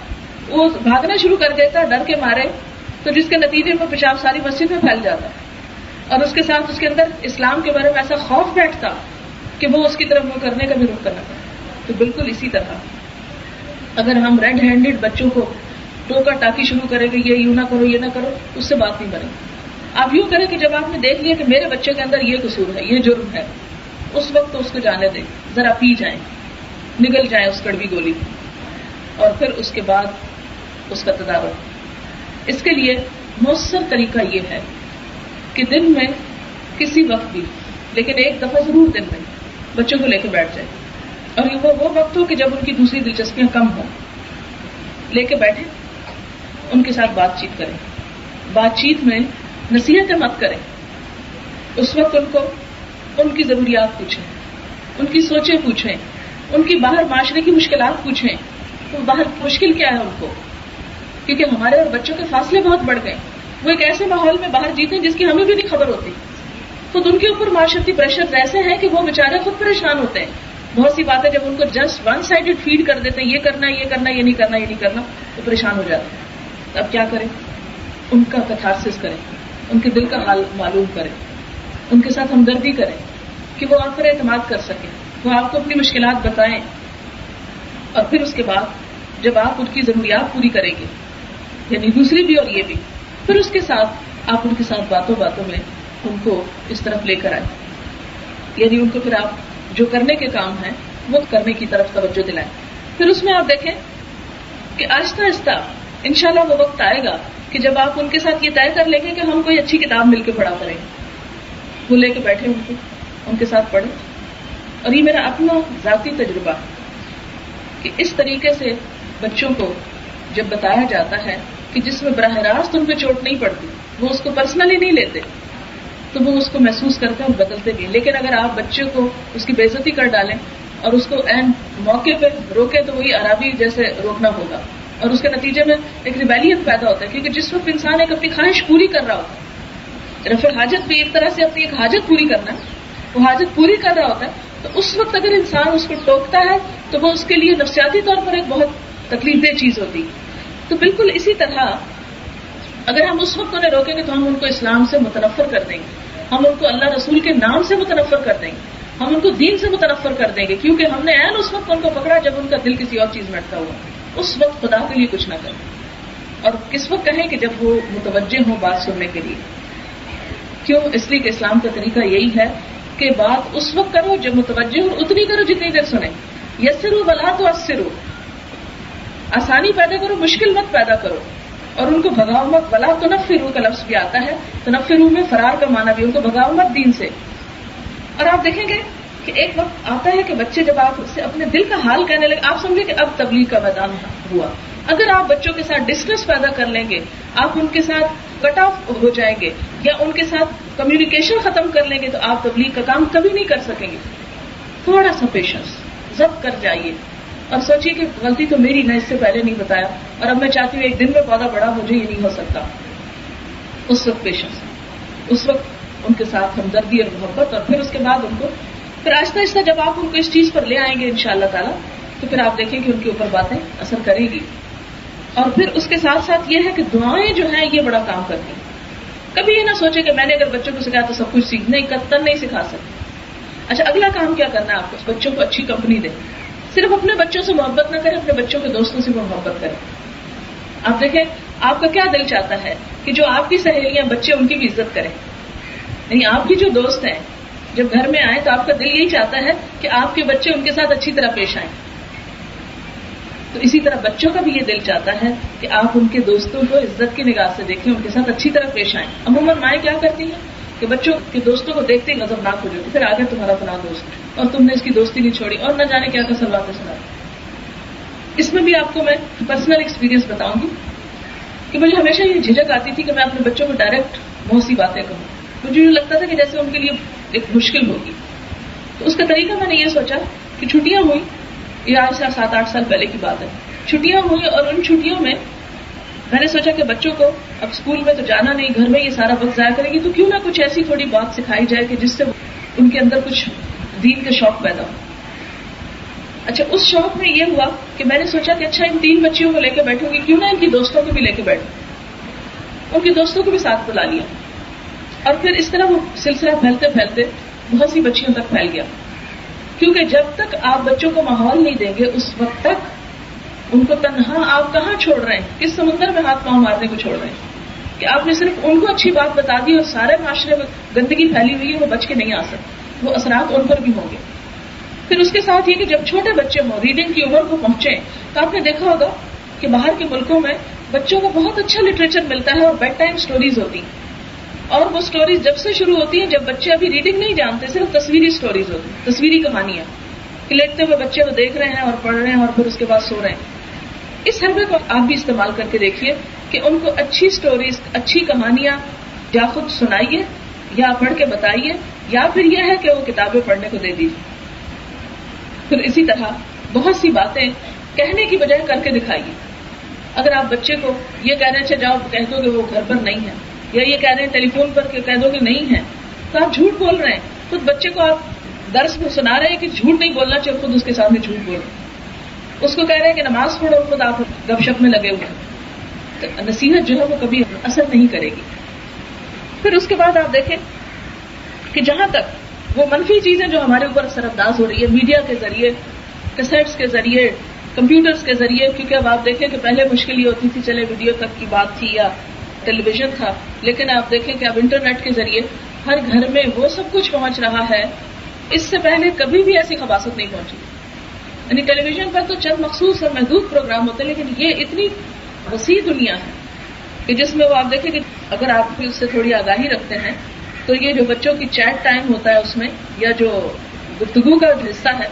وہ بھاگنا شروع کر دیتا ڈر کے مارے، تو جس کے نتیجے میں پیشاب ساری مسجد میں پھیل جاتا اور اس کے ساتھ اس کے اندر اسلام کے بارے میں ایسا خوف بیٹھتا کہ وہ اس کی طرف وہ کرنے کا بھی رخ کرنا پڑتا. تو بالکل اسی طرح اگر ہم ریڈ ہینڈڈ بچوں کو ٹوکا ٹاکی شروع کریں گے یہ یوں نہ کرو یہ نہ کرو، اس سے بات نہیں بنے. آپ یوں کریں کہ جب آپ نے دیکھ لیا کہ میرے بچے کے اندر یہ قصور ہے، یہ جرم ہے، اس وقت تو اس کو جانے دیں، ذرا پی جائیں، نگل جائیں اس کڑوی گولی، اور پھر اس کے بعد اس کا تدارک. اس کے لیے مؤثر طریقہ یہ ہے کہ دن میں کسی وقت بھی، لیکن ایک دفعہ ضرور دن میں بچوں کو لے کے بیٹھ جائیں، اور یہ وہ وقت ہو کہ جب ان کی دوسری دلچسپیاں کم ہوں، لے کے بیٹھیں، ان کے ساتھ بات چیت کریں. بات چیت میں نصیحتیں مت کریں، اس وقت ان کو ان کی ضروریات پوچھیں، ان کی سوچیں پوچھیں، ان کی باہر معاشرے کی مشکلات پوچھیں، تو باہر مشکل کیا ہے ان کو، کیونکہ ہمارے اور بچوں کے فاصلے بہت بڑھ گئے. وہ ایک ایسے ماحول میں باہر جیتے ہیں جس کی ہمیں بھی نہیں خبر ہوتی. خود ان کے اوپر معاشرتی پریشر ایسے ہیں کہ وہ بیچارے خود پریشان ہوتے ہیں. بہت سی باتیں جب ان کو جسٹ ون سائڈڈ فیڈ کر دیتے ہیں، یہ کرنا یہ کرنا یہ نہیں کرنا یہ نہیں کرنا، تو پریشان ہو جاتے ہیں. اب کیا کریں؟ ان کا کتھارسس کریں، ان کے دل کا حال معلوم کریں، ان کے ساتھ ہمدردی کریں کہ وہ آپ پر اعتماد کر سکیں، وہ آپ کو اپنی مشکلات بتائیں، اور پھر اس کے بعد جب آپ ان کی ضروریات پوری کریں گے، یعنی دوسری بھی اور یہ بھی، پھر اس کے ساتھ آپ ان کے ساتھ باتوں باتوں میں ان کو اس طرف لے کر آئیں، یعنی ان کو پھر آپ جو کرنے کے کام ہیں وہ کرنے کی طرف توجہ دلائیں. پھر اس میں آپ دیکھیں کہ آہستہ آہستہ انشاءاللہ وہ وقت آئے گا کہ جب آپ ان کے ساتھ یہ طے کر لیں گے کہ ہم کوئی اچھی کتاب مل کے پڑھا کریں، وہ لے کے بیٹھے ان کو ان کے ساتھ پڑھیں. اور یہ میرا اپنا ذاتی تجربہ ہے کہ اس طریقے سے بچوں کو جب بتایا جاتا ہے کہ جس میں براہ راست ان پہ چوٹ نہیں پڑتی، وہ اس کو پرسنلی نہیں لیتے، تو وہ اس کو محسوس کرتے ہیں اور بدلتے بھی. لیکن اگر آپ بچے کو اس کی بے عزتی کر ڈالیں اور اس کو عین موقع پہ روکیں تو وہی عرابی جیسے روکنا ہوگا، اور اس کے نتیجے میں ایک ریبیلیت پیدا ہوتا ہے. کیونکہ جس وقت انسان ایک اپنی خواہش پوری کر رہا ہوتا ہے، رفع حاجت بھی ایک طرح سے اپنی ایک حاجت پوری کرنا ہے، وہ حاجت پوری کر رہا ہوتا ہے، تو اس وقت اگر انسان اس کو ٹوکتا ہے تو وہ اس کے لیے نفسیاتی طور پر ایک بہت تکلیف دہ چیز ہوتی. تو بالکل اسی طرح اگر ہم اس وقت انہیں روکیں گے تو ہم ان کو اسلام سے متنفر کر دیں گے، ہم ان کو اللہ رسول کے نام سے متنفر کر دیں گے، ہم ان کو دین سے متنفر کر دیں گے، کیونکہ ہم نے عین اس وقت ان کو پکڑا جب ان کا دل کسی اور چیز میں اٹکا ہوا. اس وقت خدا کے لیے کچھ نہ کریں. اور کس وقت کہیں کہ جب وہ متوجہ ہوں بات سننے کے لیے. کیوں؟ اس لیے کہ اسلام کا طریقہ یہی ہے کہ بات اس وقت کرو جب متوجہ ہو، اتنی کرو جتنی دیر سنیں. یسروا ولا تعسروا، آسانی پیدا کرو، مشکل مت پیدا کرو، اور ان کو بھگاؤ مت. ولا تنفروا کا لفظ بھی آتا ہے، تنفروا میں فرار کا معنی بھی، ان کو بھگاؤ مت دین سے. اور آپ دیکھیں گے کہ ایک وقت آتا ہے کہ بچے جب آپ سے اپنے دل کا حال کہنے لگے، آپ سمجھیں کہ اب تبلیغ کا میدان ہوا. اگر آپ بچوں کے ساتھ ڈسٹنس پیدا کر لیں گے، آپ ان کے ساتھ کٹ آف ہو جائیں گے یا ان کے ساتھ کمیونیکیشن ختم کر لیں گے تو آپ تبلیغ کا کام کبھی نہیں کر سکیں گے. تھوڑا سا پیشنس، ضبط کر جائیے اور سوچیے کہ غلطی تو میری، نہ اس سے پہلے نہیں بتایا، اور اب میں چاہتی ہوں ایک دن میں پودا بڑا ہو جائے، یہ نہیں ہو سکتا. اس وقت پیشنس، اس وقت ان کے ساتھ ہمدردی اور محبت، اور پھر اس کے بعد ان کو پھر آہستہ آہستہ جب آپ ان کو اس چیز پر لے آئیں گے انشاءاللہ تعالیٰ، تو پھر آپ دیکھیں کہ ان کے اوپر باتیں اثر کریں گی. اور پھر اس کے ساتھ ساتھ یہ ہے کہ دعائیں جو ہیں یہ بڑا کام کرتی ہیں. کبھی یہ نہ سوچے کہ میں نے اگر بچوں کو سکھایا تو سب کچھ سیکھ، نہیں، قطعاً نہیں سکھا سکتے. اچھا، اگلا کام کیا کرنا ہے آپ کو؟ بچوں کو اچھی کمپنی دیں. صرف اپنے بچوں سے محبت نہ کریں، اپنے بچوں کے دوستوں سے بھی محبت کریں. آپ دیکھیں آپ کا کیا دل چاہتا ہے کہ جو آپ کی سہیلیاں بچے ان کی بھی عزت کریں. نہیں، آپ کی جو دوست ہیں جب گھر میں آئیں تو آپ کا دل یہی چاہتا ہے کہ آپ کے بچے ان کے ساتھ اچھی طرح پیش آئیں. تو اسی طرح بچوں کا بھی یہ دل چاہتا ہے کہ آپ ان کے دوستوں کو عزت کی نگاہ سے دیکھیں، ان کے ساتھ اچھی طرح پیش آئیں. عموماً مائیں کیا کرتی ہیں کہ بچوں کے دوستوں کو دیکھتے ہی غضبناک ہو جاتی، پھر آگے تمہارا فلاں دوست اور تم نے اس کی دوستی نہیں چھوڑی، اور نہ جانے کیا کسر باتیں سنا. اس میں بھی آپ کو میں پرسنل ایکسپیرینس بتاؤں گی کہ مجھے ہمیشہ یہ جھجک آتی تھی کہ میں اپنے بچوں کو ڈائریکٹ بہت سی باتیں کہوں. مجھے یہ لگتا تھا کہ جیسے ان کے لیے ایک مشکل ہوگی. تو اس کا طریقہ میں نے یہ سوچا کہ چھٹیاں ہوئی، یہ آج سے 7-8 سال پہلے کی بات ہے. چھٹیاں ہوئی اور ان چھٹیوں میں نے سوچا کہ بچوں کو اب اسکول میں تو جانا نہیں، گھر میں یہ سارا وقت ضائع کرے گی، تو کیوں نہ کچھ ایسی تھوڑی بات سکھائی جائے کہ جس سے ان کے اندر کچھ دین کا شوق پیدا ہو. اچھا، اس شوق میں یہ ہوا کہ میں نے سوچا کہ اچھا ان 3 بچیوں کو لے کے بیٹھوں گی، کیوں نہ ان کی دوستوں کو بھی لے کے بیٹھوں. ان کی دوستوں کو بھی ساتھ بلا لیا اور پھر اس طرح وہ سلسلہ پھیلتے پھیلتے بہت سی بچیوں تک پھیل گیا. کیونکہ جب تک آپ بچوں کو ماحول نہیں دیں گے اس وقت تک ان کو تنہا آپ کہاں چھوڑ رہے ہیں، کس سمندر میں ہاتھ پاؤں مارنے کو چھوڑ رہے ہیں کہ آپ نے صرف ان کو اچھی بات بتا دی اور سارے معاشرے میں گندگی پھیلی ہوئی ہے، وہ بچ کے نہیں آ سکتے، وہ اثرات ان پر بھی ہوں گے. پھر اس کے ساتھ یہ کہ جب چھوٹے بچے ہوں، ریڈنگ کی عمر کو پہنچے، تو آپ نے دیکھا ہوگا کہ باہر کے ملکوں میں بچوں کو بہت اچھا لٹریچر ملتا ہے اور بیڈ ٹائم سٹوریز ہوتی ہیں. اور وہ سٹوریز جب سے شروع ہوتی ہیں جب بچے ابھی ریڈنگ نہیں جانتے، صرف تصویری سٹوریز ہوتی ہیں، تصویری کہانیاں کہ لیٹتے ہوئے بچے وہ دیکھ رہے ہیں اور پڑھ رہے ہیں اور پھر اس کے بعد سو رہے ہیں. اس حربے کو آپ بھی استعمال کر کے دیکھیے کہ ان کو اچھی سٹوریز، اچھی کہانیاں یا خود سنائیے یا پڑھ کے بتائیے، یا پھر یہ ہے کہ وہ کتابیں پڑھنے کو دے دیجیے. پھر اسی طرح بہت سی باتیں کہنے کی بجائے کر کے دکھائیے. اگر آپ بچے کو یہ کہہ رہے ہیں اچھا جاؤ کہہ دو کہ وہ گھر پر نہیں ہے، یا یہ کہہ رہے ہیں ٹیلی فون پر کہ کہہ دو کہ نہیں ہے، تو آپ جھوٹ بول رہے ہیں. خود بچے کو آپ درس میں سنا رہے ہیں کہ جھوٹ نہیں بولنا چاہیے، خود اس کے سامنے جھوٹ بول رہے ہیں. اس کو کہہ رہے ہیں کہ نماز پڑھو، خود آپ گپ شپ میں لگے ہوئے ہیں. نصیحت جو ہے وہ کبھی اثر نہیں کرے گی. پھر اس کے بعد آپ دیکھیں کہ جہاں تک وہ منفی چیزیں جو ہمارے اوپر اثر انداز ہو رہی ہے میڈیا کے ذریعے، کیسٹس کے ذریعے، کمپیوٹرز کے ذریعے، کیونکہ اب آپ دیکھیں کہ پہلے مشکل یہ ہوتی تھی چلے ویڈیو تک کی بات تھی یا ٹیلی ویژن تھا، لیکن آپ دیکھیں کہ اب انٹرنیٹ کے ذریعے ہر گھر میں وہ سب کچھ پہنچ رہا ہے. اس سے پہلے کبھی بھی ایسی خباثت نہیں پہنچی. یعنی ٹیلی ویژن پر تو چند مخصوص اور محدود پروگرام ہوتے ہیں، لیکن یہ اتنی وسیع دنیا ہے کہ جس میں وہ آپ دیکھیں کہ اگر آپ اس سے تھوڑی آگاہی رکھتے ہیں تو یہ جو بچوں کی چیٹ ٹائم ہوتا ہے اس میں یا جو گفتگو کا حصہ ہے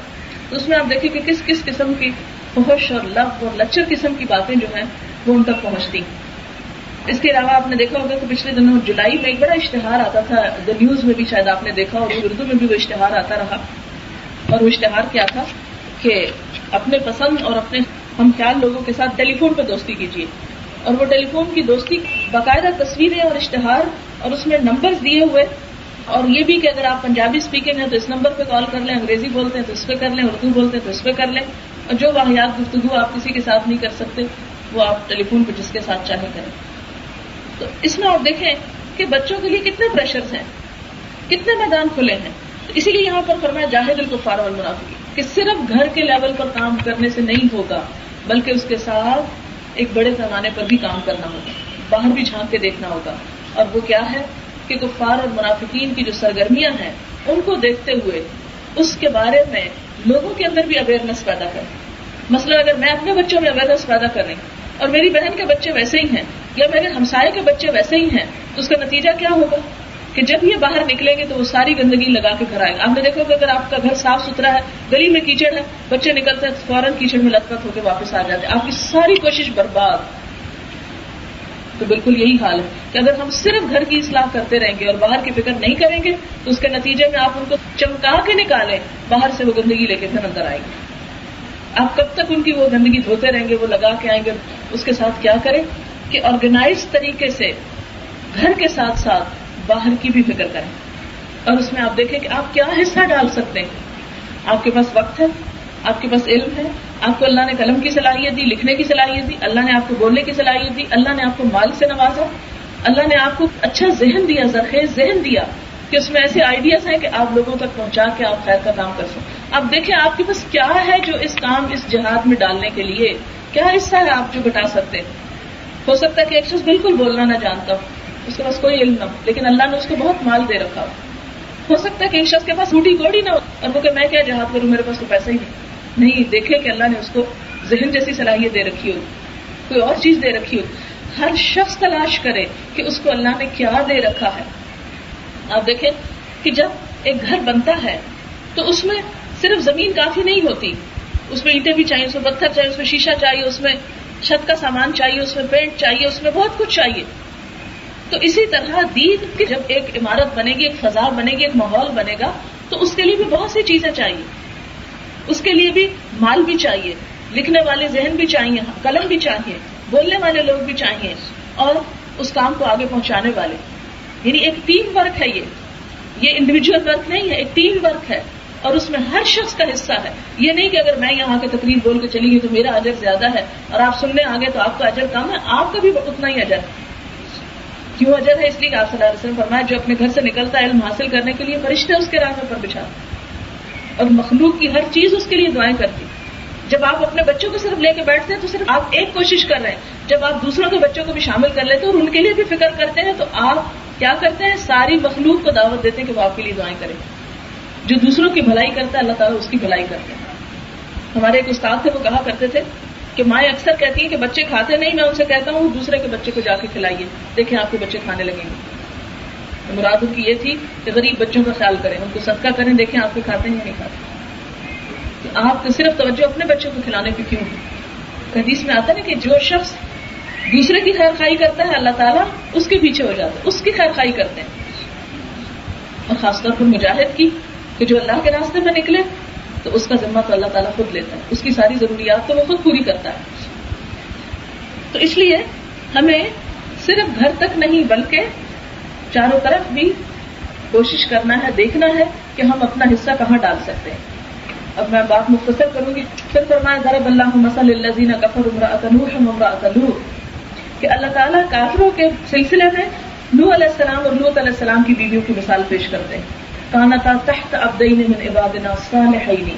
تو اس میں آپ دیکھیں کہ کس کس قسم کی فحش اور لغو اور لچر قسم کی باتیں جو ہیں وہ ان تک پہنچتی. اس کے علاوہ آپ نے دیکھا ہوگا کہ پچھلے دنوں جولائی میں ایک بڑا اشتہار آتا تھا, دا نیوز میں بھی شاید آپ نے دیکھا اور اردو میں بھی وہ اشتہار آتا رہا, اور وہ اشتہار کیا تھا کہ اپنے پسند اور اپنے ہم خیال لوگوں کے ساتھ ٹیلی فون پہ دوستی کیجیے, اور وہ ٹیلی فون کی دوستی باقاعدہ تصویریں اور اشتہار اور اس میں نمبرز دیے ہوئے, اور یہ بھی کہ اگر آپ پنجابی اسپیکنگ ہیں تو اس نمبر پہ کال کر لیں, انگریزی بولتے ہیں تو اس پہ کر لیں, اردو بولتے ہیں تو اس پہ کر لیں, اور جو واحیات گفتگو آپ کسی کے ساتھ نہیں کر سکتے وہ آپ ٹیلی فون پہ جس کے ساتھ چاہے کریں. تو اس میں آپ دیکھیں کہ بچوں کے لیے کتنے پریشرز ہیں, کتنے میدان کھلے ہیں. اسی لیے یہاں پر فرمایا جاہد الکفار والمنافقین کہ صرف گھر کے لیول پر کام کرنے سے نہیں ہوگا بلکہ اس کے ساتھ ایک بڑے پیمانے پر بھی کام کرنا ہوگا, باہر بھی جھانک کے دیکھنا ہوگا. اور وہ کیا ہے کہ کفار اور منافقین کی جو سرگرمیاں ہیں ان کو دیکھتے ہوئے اس کے بارے میں لوگوں کے اندر بھی اویئرنیس پیدا کریں. مثلا اگر میں اپنے بچوں میں اویئرنیس پیدا کر رہی ہوں اور میری بہن کے بچے ویسے ہی ہیں یا میرے ہمسائے کے بچے ویسے ہی ہیں تو اس کا نتیجہ کیا ہوگا کہ جب یہ باہر نکلیں گے تو وہ ساری گندگی لگا کے گھر آئے گا. آپ نے دیکھا کہ اگر آپ کا گھر صاف ستھرا ہے, گلی میں کیچڑ ہے, بچے نکلتے ہیں فوراً کیچڑ میں لت پت ہو کے واپس آ جاتے ہیں, آپ کی ساری کوشش برباد. تو بالکل یہی حال ہے کہ اگر ہم صرف گھر کی اصلاح کرتے رہیں گے اور باہر کی فکر نہیں کریں گے تو اس کے نتیجے میں آپ ان کو چمکا کے نکالیں, باہر سے وہ گندگی لے کے پھر اندر آئے گی. آپ کب تک ان کی وہ گندگی دھوتے رہیں گے, وہ لگا کے آئیں گے. اس کے ساتھ کیا کریں کہ آرگنائز طریقے سے گھر کے ساتھ ساتھ باہر کی بھی فکر کریں, اور اس میں آپ دیکھیں کہ آپ کیا حصہ ڈال سکتے ہیں. آپ کے پاس وقت ہے, آپ کے پاس علم ہے, آپ کو اللہ نے قلم کی صلاحیت دی, لکھنے کی صلاحیت دی, اللہ نے آپ کو بولنے کی صلاحیت دی, اللہ نے آپ کو مال سے نوازا, اللہ نے آپ کو اچھا ذہن دیا, زرخیز ذہن دیا کہ اس میں ایسے آئیڈیاز ہیں کہ آپ لوگوں تک پہنچا کے آپ خیر کا کام کر سکیں. اب دیکھیں آپ کے پاس کیا ہے جو اس کام, اس جہاد میں ڈالنے کے لیے کیا حصہ ہے آپ جو بتا سکتے ہیں. ہو سکتا ہے کہ ایک شخص بالکل بولنا نہ جانتا ہو, اس کے پاس کوئی علم نہ ہو, لیکن اللہ نے اس کو بہت مال دے رکھا ہو سکتا ہے کہ ایک شخص کے پاس روٹی کوڑی نہ ہو اور وہ کہ میں کیا جہاد کروں, میرے پاس تو پیسہ ہی نہیں. دیکھے کہ اللہ نے اس کو ذہن جیسی صلاحیت دے رکھی ہو, کوئی اور چیز دے رکھی ہو. ہر شخص تلاش کرے کہ اس کو اللہ نے کیا دے رکھا ہے. آپ دیکھیں کہ جب ایک گھر بنتا ہے تو اس میں صرف زمین کافی نہیں ہوتی, اس میں اینٹیں بھی چاہیے, اس میں پتھر چاہیے, اس میں شیشہ چاہیے, اس میں چھت کا سامان چاہیے, اس میں پینٹ چاہیے, اس میں بہت کچھ چاہیے. تو اسی طرح دین کی جب ایک عمارت بنے گی, ایک فضا بنے گی, ایک ماحول بنے گا تو اس کے لیے بھی بہت سی چیزیں چاہیے. اس کے لیے بھی مال بھی چاہیے, لکھنے والے ذہن بھی چاہیے, قلم بھی چاہیے, بولنے والے لوگ بھی چاہیے, اور اس کام کو آگے پہنچانے والے. یعنی ایک ٹیم ورک ہے, یہ انڈیویجول ورک نہیں ہے, ایک ٹیم ورک ہے, اور اس میں ہر شخص کا حصہ ہے. یہ نہیں کہ اگر میں یہاں کے تقریر بول کے چلی گئی تو میرا اجر زیادہ ہے اور آپ سننے آگے تو آپ کا اجر کم ہے. آپ کا بھی اتنا ہی اجر ہے. کیوں اجر ہے؟ اس لیے کہ آپ صلی اللہ علیہ وسلم فرمایا جو اپنے گھر سے نکلتا ہے علم حاصل کرنے کے لیے فرشتے اس کے راہ پر بچھا, اور مخلوق کی ہر چیز اس کے لیے دعائیں کرتی. جب آپ اپنے بچوں کو صرف لے کے بیٹھتے ہیں تو صرف آپ ایک کوشش کر رہے ہیں. جب آپ دوسروں کے بچوں کو بھی شامل کر لیتے ہیں اور ان کے لیے بھی فکر کرتے ہیں تو آپ کیا کرتے ہیں, ساری مخلوق کو دعوت دیتے ہیں کہ وہ آپ کے لیے دعائیں کریں. جو دوسروں کی بھلائی کرتا ہے اللہ تعالیٰ اس کی بھلائی کرتے ہیں. ہمارے ایک استاد تھے, وہ کہا کرتے تھے کہ مائیں اکثر کہتی ہیں کہ بچے کھاتے نہیں, میں ان سے کہتا ہوں دوسرے کے بچے کو جا کے کھلائیے, دیکھیں آپ کے بچے کھانے لگیں گے. مراد ان کی یہ تھی کہ غریب بچوں کا خیال کریں, ان کو صدقہ کریں, دیکھیں آپ کے کھاتے ہیں یا نہیں کھاتے. تو آپ کو صرف توجہ اپنے بچوں کو کھلانے کی کیوں؟ حدیث میں آتا ہے کہ جو شخص دوسرے کی خیر خواہی کرتا ہے اللہ تعالیٰ اس کے پیچھے ہو جاتا ہے, اس کی خیر خواہی کرتے ہیں. اور خاص طور پر مجاہد کی کہ جو اللہ کے راستے میں نکلے تو اس کا ذمہ تو اللہ تعالیٰ خود لیتا ہے, اس کی ساری ضروریات تو وہ خود پوری کرتا ہے. تو اس لیے ہمیں صرف گھر تک نہیں بلکہ چاروں طرف بھی کوشش کرنا ہے, دیکھنا ہے کہ ہم اپنا حصہ کہاں ڈال سکتے ہیں. اب میں بات مختصر کروں گی. پھر فرمایا ضرب اللہ مثل للذین کفروا امرأۃ نوح وامرأۃ لوط کہ اللہ تعالیٰ کافروں کے سلسلے میں نوح علیہ السلام اور لوط علیہ السلام کی بیویوں کی مثال پیش کرتے ہیں. کانتا تحت عبدین من عبادنا الصالحین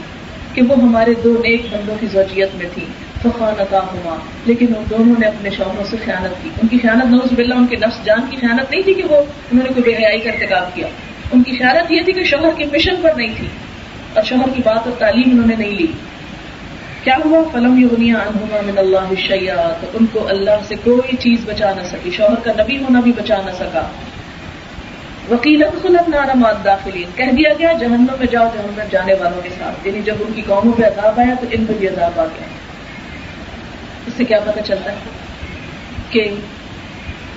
کہ وہ ہمارے دو نیک بندوں کی زوجیت میں تھی. فخانتاہما لیکن ان دونوں نے اپنے شوہروں سے خیانت کی. ان کی خیانت نعوذ باللہ ان کے نفس جان کی خیانت نہیں تھی کہ وہ انہوں نے کوئی بے حیائی کا ارتکاب کیا. ان کی خیانت یہ تھی کہ شوہر کے مشن پر نہیں تھی اور شوہر کی بات اور تعلیم انہوں نے نہیں لی. کیا ہوا؟ فلم یغنی عنہما من اللہ شیئا تو ان کو اللہ سے کوئی چیز بچا نہ سکی. شوہر کا نبی ہونا بھی بچا نہ سکا. وقیل ادخلوا النار مع الداخلین، کہہ دیا گیا جہنم میں جاؤ جہنم میں جانے والوں کے ساتھ، یعنی جب ان کی قوموں پہ عذاب آیا تو ان پہ بھی عذاب آ گیا۔ اس سے کیا پتہ چلتا ہے کہ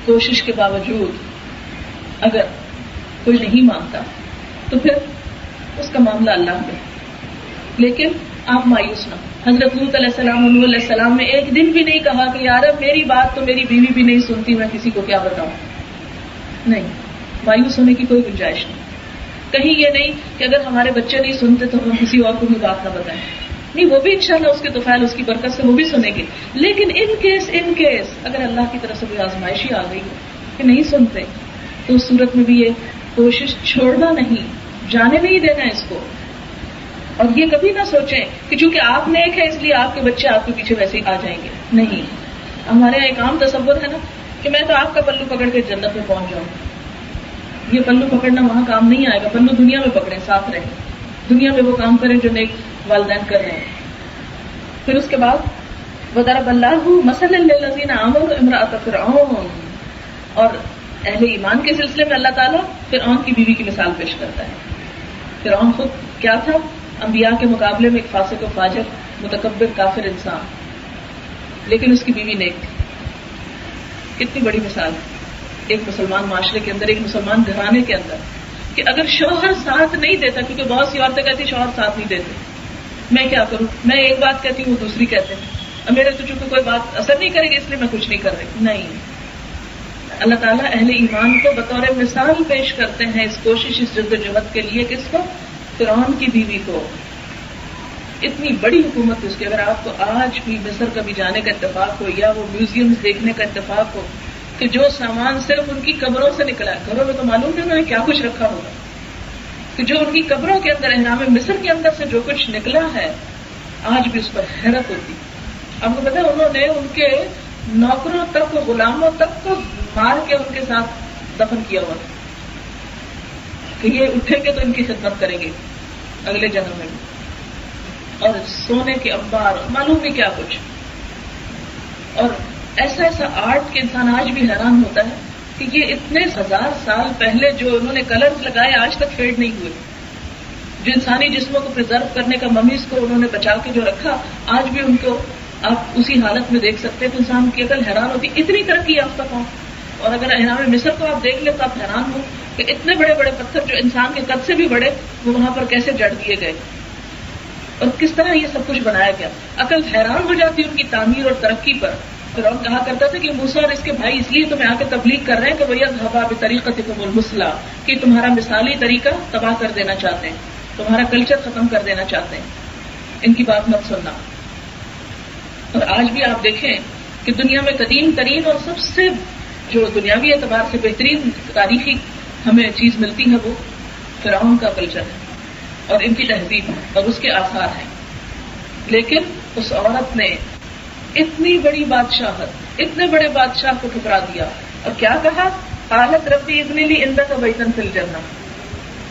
کوشش کے باوجود اگر کوئی نہیں مانتا تو پھر اس کا معاملہ اللہ میں، لیکن آپ مایوس نہ۔ حضرت لوط علیہ السلام علیہ السلام نے ایک دن بھی نہیں کہا کہ یار میری بات تو میری بیوی بھی نہیں سنتی، میں کسی کو کیا بتاؤں، نہیں، مایوس ہونے کی کوئی گنجائش نہیں۔ کہیں یہ نہیں کہ اگر ہمارے بچے نہیں سنتے تو ہم کسی اور کو بھی بات نہ بتائیں، نہیں، وہ بھی انشاءاللہ اس کے توفیل اس کی برکت سے وہ بھی سنیں گے، لیکن ان کیس اگر اللہ کی طرف سے کوئی آزمائشی آ گئی کہ نہیں سنتے تو اس صورت میں بھی یہ کوشش چھوڑنا نہیں، جانے نہیں دینا اس کو۔ اور یہ کبھی نہ سوچیں کہ چونکہ آپ نیک ہے اس لیے آپ کے بچے آپ کے پیچھے ویسے ہی آ جائیں گے، نہیں۔ ہمارے یہاں ایک عام تصور ہے نا کہ میں تو آپ کا پلو پکڑ کے جنت میں پہنچ جاؤں، یہ پلو پکڑنا وہاں کام نہیں آئے گا، پلو دنیا میں پکڑیں، ساتھ رہیں، دنیا میں وہ کام کریں جو نیک والدین کر رہے ہیں۔ پھر اس کے بعد وَضَرَبَ اللَّهُ مَثَلًا لِّلَّذِينَ آمَنُوا امْرَأَتَ فِرْعَوْنَ، اور اہل ایمان کے سلسلے میں اللہ تعالیٰ فرعون کی بیوی کی مثال پیش کرتا ہے۔ فرعون خود کیا تھا؟ انبیاء کے مقابلے میں ایک فاسق و فاجر، متکبر، کافر انسان، لیکن اس کی بیوی نیک تھی۔ کتنی بڑی مثال ایک مسلمان معاشرے کے اندر، ایک مسلمان گھرانے کے اندر، کہ اگر شوہر ساتھ نہیں دیتا، کیونکہ بہت سی عورتیں کہتی شوہر ساتھ نہیں دیتے، میں کیا کروں، میں ایک بات کہتی ہوں وہ دوسری کہتے ہیں، اب میرے تو چونکہ کوئی بات اثر نہیں کرے گی اس لیے میں کچھ نہیں کر رہی، نہیں۔ اللہ تعالیٰ اہل ایمان کو بطور مثال پیش کرتے ہیں اس کوشش، اس جدوجہد کے لیے، کس کو؟ فرعون کی بیوی کو۔ اتنی بڑی حکومت اس کی، اگر آپ کو آج بھی مصر کبھی جانے کا اتفاق ہو یا وہ میوزیمز دیکھنے کا اتفاق ہو کہ جو سامان صرف ان کی قبروں سے نکلا ہے، گھروں میں تو معلوم نہیں انہوں نے کیا کچھ رکھا ہوگا، کہ جو ان کی قبروں کے اندر، احرام مصر کے اندر سے جو کچھ نکلا ہے، آج بھی اس پر حیرت ہوتی۔ آپ کو پتا ہے انہوں نے ان کے نوکروں تک، غلاموں تک کو مار کے ان کے ساتھ دفن کیا ہوا کہ یہ اٹھیں گے تو ان کی خدمت کریں گے اگلے جنم میں، اور سونے کے انبار، معلوم نہیں کیا کچھ، اور ایسا آرٹ کہ انسان آج بھی حیران ہوتا ہے کہ یہ اتنے ہزار سال پہلے جو انہوں نے کلرز لگائے آج تک فیڈ نہیں ہوئے، جو انسانی جسموں کو پرزرو کرنے کا ممیز کو انہوں نے بچا کے جو رکھا، آج بھی ان کو آپ اسی حالت میں دیکھ سکتے ہیں، تو انسان کی عقل حیران ہوتی، اتنی ترقی یافتہ قوم۔ اور اگر احرام مصر کو آپ دیکھ لیں تو آپ حیران ہو کہ اتنے بڑے بڑے پتھر جو انسان کے قد سے بھی بڑے، وہ وہاں پر کیسے جڑ دیے گئے اور کس طرح یہ سب کچھ بنایا گیا۔ عقل حیران ہو جاتی ان کی تعمیر اور ترقی پر۔ فرعون کہا کرتا تھا کہ موسیٰ اور اس کے بھائی اس لیے تمہیں آ کے تبلیغ کر رہے ہیں کہ وَيَذْهَبَا بِطَرِيقَتِكُمُ الْمُثْلَىٰ، کہ تمہارا مثالی طریقہ تباہ کر دینا چاہتے ہیں، تمہارا کلچر ختم کر دینا چاہتے ہیں، ان کی بات مت سننا۔ اور آج بھی آپ دیکھیں کہ دنیا میں قدیم ترین اور سب سے جو دنیاوی اعتبار سے بہترین تاریخی ہمیں چیز ملتی ہے وہ فرعون کا کلچر ہے اور ان کی تہذیب ہے اور اس کے آثار ہیں۔ لیکن اس عورت نے اتنی بڑی بادشاہت، اتنے بڑے بادشاہ کو ٹھکرا دیا اور کیا کہا؟ قالت ربی ابن لی عندک بیتا فی الجنہ،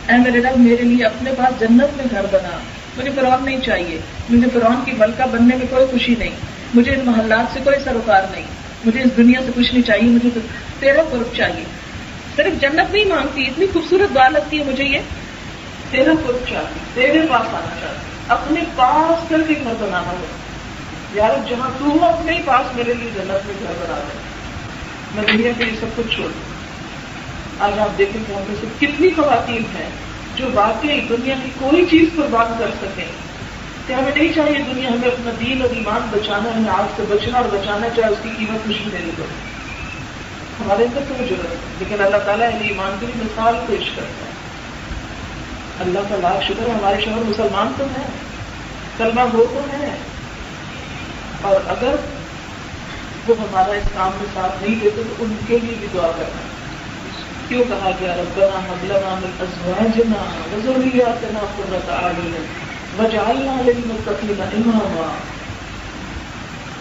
اے میرے رب میرے لیے اپنے پاس جنت میں گھر بنا، مجھے فرعون نہیں چاہیے، مجھے فرعون کی ملکہ بننے میں کوئی خوشی نہیں، مجھے ان محلات سے کوئی سروکار نہیں، مجھے اس دنیا سے کچھ نہیں چاہیے، مجھے تو تیرا قرب چاہیے۔ صرف جنت نہیں مانگتی، اتنی خوبصورت دعا لگتی ہے مجھے، یہ تیرا قرب چاہیے، تیرے پاس آنا چاہتی، اپنے پاس کر کے گھر بنانا ہو، یار جہاں تو ہو اپنے ہی پاس میرے لیے جنت میں گھر بنا دے، میں دنیا کے لیے سب کچھ چھوڑ دوں۔ آج آپ دیکھیں کہ ہم میں سے کتنی خواتین ہیں جو واقعی دنیا کی کوئی چیز قربان کر سکیں، کہ ہمیں نہیں چاہیے دنیا، ہمیں اپنا دین اور ایمان بچانا ہے، آگ سے بچنا اور بچانا چاہے اس کی قیمت کچھ بھی دینی پڑے، ہمارے اندر تو ضرورت ہے، لیکن اللہ تعالیٰ اہل ایمان کے لیے مثال پیش کرتا ہے۔ اللہ کا لاکھ شکر ہے ہمارے شوہر مسلمان تو ہیں، کلمہ گو تو ہیں، اور اگر وہ ہمارا اس کام میں ساتھ نہیں دیتے تو ان کے لیے بھی دعا کرنا۔ کیوں کہا گیا ربنا هب لنا من ازواجنا وذرياتنا قرة اعين وجعلنا للمتقين اماما،